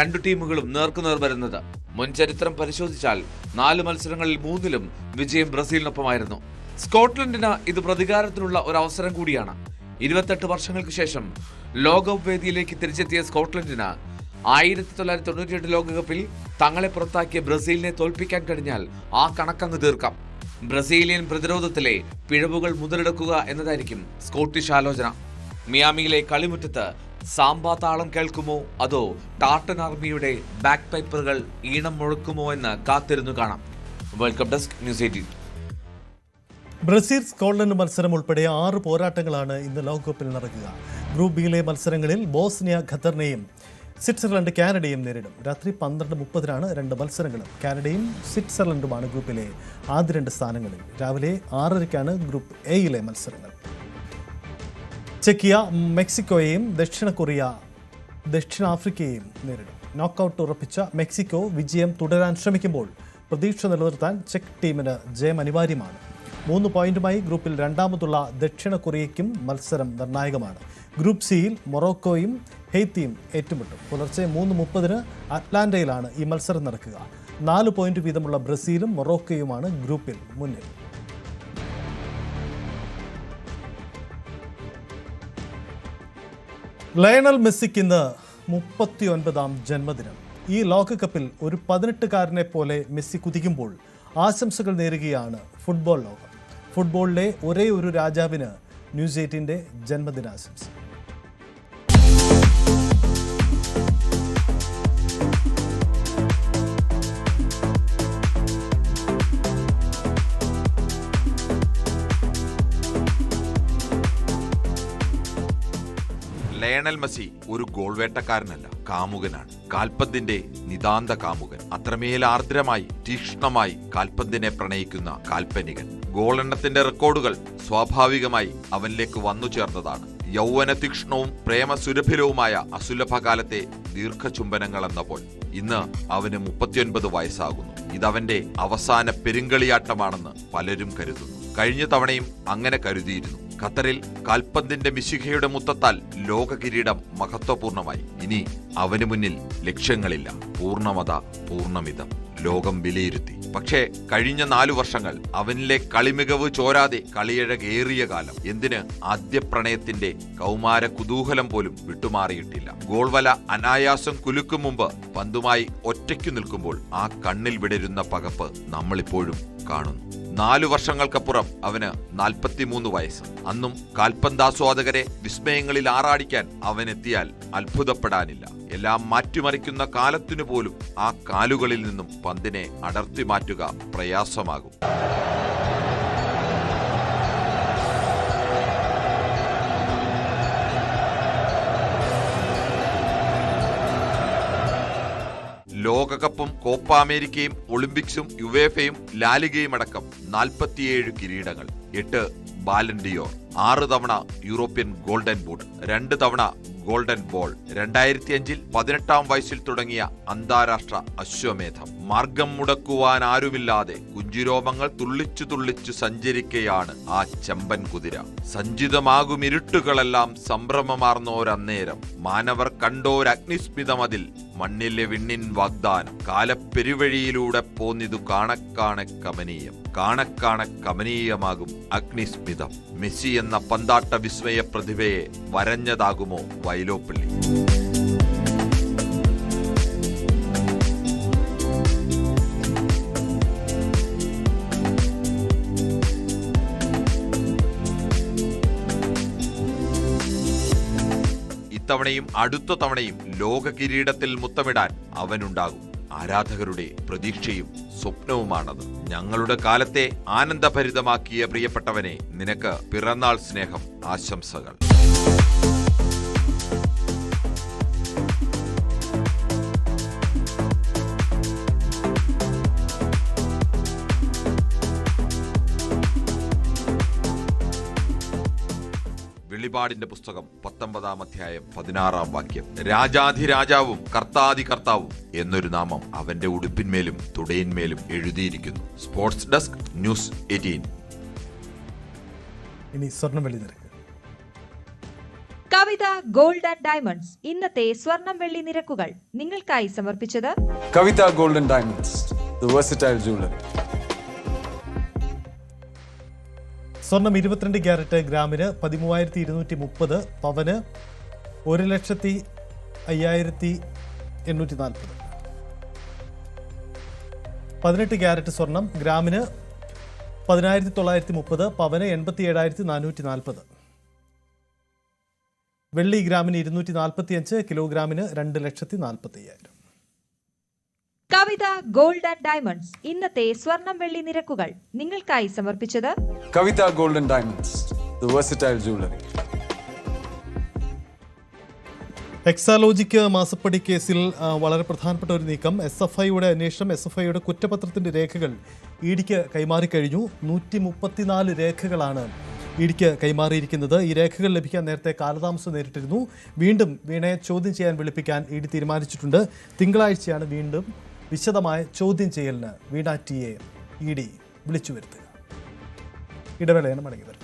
2 ടീമുകളും നേർക്കുനേർ വരുന്നത്. മുൻ ചരിത്രം പരിശോധിച്ചാൽ 4 മത്സരങ്ങളിൽ 3ലും വിജയം ബ്രസീലിനൊപ്പമായിരുന്നു. സ്കോട്ട്ലൻഡിന് ഇത് പ്രതികാരത്തിനുള്ള ഒരു അവസരം കൂടിയാണ്. 28 വർഷങ്ങൾക്ക് ശേഷം ലോകകപ്പ് വേദിയിലേക്ക് തിരിച്ചെത്തിയ സ്കോട്ട്ലൻഡിന് 1998 ലോകകപ്പിൽ തങ്ങളെ പുറത്താക്കിയ ബ്രസീലിനെ തോൽപ്പിക്കാൻ കഴിഞ്ഞാൽ ആ കണക്കങ്ങ് തീർക്കാം. ബ്രസീലിയൻ പ്രതിരോധത്തിലെ പിഴവുകൾ മുതലെടുക്കുക എന്നതായിരിക്കും സ്കോട്ടിഷ് ആലോചന. മിയാമിയിലെ കളിമുറ്റത്ത് സാമ്പാ താളം കേൾക്കുമോ അതോ ടാർട്ടൻ ആർമിയുടെ ബാക്ക് പൈപ്പറുകൾ ഈണം മുഴക്കുമോ എന്ന് കാത്തിരുന്നു കാണാം. World cup desk news 18. Brazil Scotland മത്സരം ഉൾപ്പെടെ 6 പോരാട്ടങ്ങളാണ് ഇന്ന് ലോകകപ്പിൽ നടക്കുക. ഗ്രൂപ്പ് ബിയിലെ മത്സരങ്ങളിൽ ബോസ്നിയ ഖത്തറിനെയും സ്വിറ്റ്സർലൻഡ് കാനഡയും നേരിടും. രാത്രി 12:30 2 മത്സരങ്ങളും. കാനഡയും സ്വിറ്റ്സർലൻഡുമാണ് ഗ്രൂപ്പിലെ ആദ്യ 2 സ്ഥാനങ്ങളിൽ. രാവിലെ 6:30 ഗ്രൂപ്പ് എയിലെ മത്സരങ്ങൾ. ചെക്കിയ മെക്സിക്കോയെയും ദക്ഷിണ കൊറിയ ദക്ഷിണാഫ്രിക്കയെയും നേരിടും. നോക്കൌട്ട് ഉറപ്പിച്ച മെക്സിക്കോ വിജയം തുടരാൻ ശ്രമിക്കുമ്പോൾ പ്രതീക്ഷ നിലനിർത്താൻ ചെക്ക് ടീമിന് ജയം അനിവാര്യമാണ്. 3 പോയിന്റുമായി ഗ്രൂപ്പിൽ 2ാമതുള്ള ദക്ഷിണ കൊറിയയ്ക്കും മത്സരം നിർണായകമാണ്. ഗ്രൂപ്പ് സിയിൽ മൊറോക്കോയും ഹെയ്ത്തിയും ഏറ്റുമുട്ടും. പുലർച്ചെ 3:30 അറ്റ്ലാന്റയിലാണ് ഈ മത്സരം നടക്കുക. 4 പോയിന്റ് വീതമുള്ള ബ്രസീലും മൊറോക്കോയുമാണ് ഗ്രൂപ്പിൽ മുന്നിൽ. ലയണൽ മെസ്സിക്ക് ഇന്ന് 39ാം ജന്മദിനം. ഈ ലോകകപ്പിൽ ഒരു 18-കാരനെ പോലെ മെസ്സി കുതിക്കുമ്പോൾ ആശംസകൾ നേരുകയാണ് ഫുട്ബോൾ ലോകം. ഫുട്ബോളിലെ ഒരേ ഒരു രാജാവിന് ന്യൂസ് 18ന്റെ ജന്മദിനാശംസ. ലയണൽ മെസ്സി ഒരു ഗോൾ വേട്ടക്കാരനല്ല, കാമുകനാണ്. കാൽപന്തിന്റെ നിതാന്ത കാമുകൻ. അത്രമേൽ ആർദ്രമായി തീക്ഷ്ണമായി കാൽപന്തിനെ പ്രണയിക്കുന്ന കാൽപ്പനികൻ. ഗോളെണ്ണത്തിന്റെ റെക്കോർഡുകൾ സ്വാഭാവികമായി അവനിലേക്ക് വന്നു ചേർന്നതാണ്. യൗവന തീക്ഷ്ണവും പ്രേമസുരഭിലവുമായ അസുലഭകാലത്തെ ദീർഘചുംബനങ്ങൾ എന്നപ്പോൾ ഇന്ന് അവന് 39 വയസ്സാകുന്നു. ഇതവന്റെ അവസാന പെരുങ്കളിയാട്ടമാണെന്ന് പലരും കരുതുന്നു. കഴിഞ്ഞ തവണയും അങ്ങനെ കരുതിയിരുന്നു. ഖത്തറിൽ കാൽപന്തിന്റെ മിശിഖയുടെ മുത്തത്താൽ ലോക കിരീടം മഹത്വപൂർണമായി. ഇനി അവന് മുന്നിൽ ലക്ഷ്യങ്ങളില്ല. പൂർണ്ണമത പൂർണ്ണമിതം ലോകം വിലയിരുത്തി. പക്ഷേ കഴിഞ്ഞ 4 വർഷങ്ങൾ അവനിലെ കളിമികവ് ചോരാതെ കളിയഴകേറിയ കാലം. എന്തിന് ആദ്യ പ്രണയത്തിന്റെ കൗമാര കുതൂഹലം പോലും വിട്ടുമാറിയിട്ടില്ല. ഗോൾവല അനായാസം കുലുക്കും മുമ്പ് പന്തുമായി ഒറ്റയ്ക്കു നിൽക്കുമ്പോൾ ആ കണ്ണിൽ വിടരുന്ന പകപ്പ് നമ്മളിപ്പോഴും കാണുന്നു. 4 വർഷങ്ങൾക്കപ്പുറം അവന് 43 വയസ്സ്. അന്നും കാൽപന്താസ്വാദകരെ വിസ്മയങ്ങളിൽ ആറാടിക്കാൻ അവനെത്തിയാൽ അത്ഭുതപ്പെടാനില്ല. എല്ലാം മാറ്റിമറിക്കുന്ന കാലത്തിനു പോലും ആ കാലുകളിൽ നിന്നും പന്തിനെ അടർത്തി മാറ്റുക പ്രയാസമാകും. ലോകകപ്പും കോപ്പ അമേരിക്കയും ഒളിമ്പിക്സും യുവേഫയും ലാലിഗയും അടക്കം 47 കിരീടങ്ങൾ, 8 ബാലൻ ഡിയോർ. 6 തവണ യൂറോപ്യൻ ഗോൾഡൻ ബൂട്ട്, 2 തവണ ഗോൾഡൻ ബോൾ, 2005-ൽ 18-ാം വയസ്സിൽ തുടങ്ങിയ അന്താരാഷ്ട്ര അശ്വമേധം. മാർഗം മുടക്കുവാൻ ആരുമില്ലാതെ കുഞ്ചിരോമങ്ങൾ തുള്ളിച്ചു തുള്ളിച്ചു സഞ്ചരിക്കയാണ് ആ ചെമ്പൻ കുതിര. സഞ്ചിതമാകും ഇരുട്ടുകളെല്ലാം സംഭ്രമമാർന്നോരന്നേരം, മാനവർ കണ്ടോരഗ്നിസ്മിതമതിൽ മണ്ണിലെ വിണ്ണിൻ വാഗ്ദാനം. കാലപ്പെരുവഴിയിലൂടെ പോന്നിതു കാണക്കാണെ കമനീയം, കാണക്കാണെ കമനീയമാകും അഗ്നിസ്മിതം. മെസ്സി എന്ന പന്താട്ട വിസ്മയ പ്രതിഭയെ വരഞ്ഞതാകുമോ വൈലോപ്പിള്ളി? ഇത്തവണയും അടുത്ത തവണയും ലോക കിരീടത്തിൽ മുത്തമിടാൻ അവനുണ്ടാകും. ആരാധകരുടെ പ്രതീക്ഷയും സ്വപ്നവുമാണത്. ഞങ്ങളുടെ കാലത്തെ ആനന്ദഭരിതമാക്കിയ പ്രിയപ്പെട്ടവനെ, നിനക്ക് പിറന്നാൾ സ്നേഹം ആശംസകൾ. വെളിപാടിന്റെ പുസ്തകം 19-ാം അധ്യായം 16-ാം വാക്യം. രാജാധിരാജാവും കർത്താതി കർത്താവും എന്നൊരു നാമം അവന്റെ ഉടുപ്പിന്മേലും തുടയിന്മേലും എഴുതിയിരിക്കുന്നു. Sports desk, news 18. ഇനി സ്വർണ്ണം വെള്ളി നിരക്ക്. കവിത ഗോൾഡ് ആൻഡ് ഡയമണ്ട്സ് ഇന്നത്തെ സ്വർണം വെള്ളി നിരക്കുകൾ നിങ്ങൾക്കായി സമർപ്പിച്ചത് Kavitha gold and diamonds, the versatile jewellery. സ്വർണം 22 ക്യാരറ്റ് ഗ്രാമിന് 13,230, പവന് 1,05,840. 18 ക്യാരറ്റ് സ്വർണം ഗ്രാമിന് 10,930, പവന് 87,440. വെള്ളി ഗ്രാമിന് 245, കിലോഗ്രാമിന് 2,40,45. കവിത ഗോൾഡ് ആൻഡ് ഡയമണ്ട്സ് ഇന്നത്തെ സ്വർണം വെള്ളി നിരക്കുകൾ നിങ്ങൾക്കായി സമർപ്പിച്ചത് Kavitha gold and diamonds, the versatile jewellery. Exalogic മാസപ്പടി കേസിൽ വളരെ പ്രധാനപ്പെട്ട ഒരു നീക്കം. SFIയുടെ അന്വേഷണം, SFIയുടെ കുറ്റപത്രത്തിന്റെ രേഖകൾ ഇഡിക്ക് കൈമാറിക്കഴിഞ്ഞു. 134 രേഖകളാണ് ഇഡിക്ക് കൈമാറിയിരിക്കുന്നത്. ഈ രേഖകൾ ലഭിക്കാൻ നേരത്തെ കാലതാമസം നേരിട്ടിരുന്നു. വീണ്ടും വീണയെ ചോദ്യം ചെയ്യാൻ വിളിപ്പിക്കാൻ ഇഡി തീരുമാനിച്ചിട്ടുണ്ട്. തിങ്കളാഴ്ചയാണ് വീണ്ടും വിശദമായ ചോദ്യം ചെയ്യലിന് വീണ ടിയെ ഇഡി വിളിച്ചു വരുത്തുക. ഇടവേളയാണ്, മടങ്ങി വരും.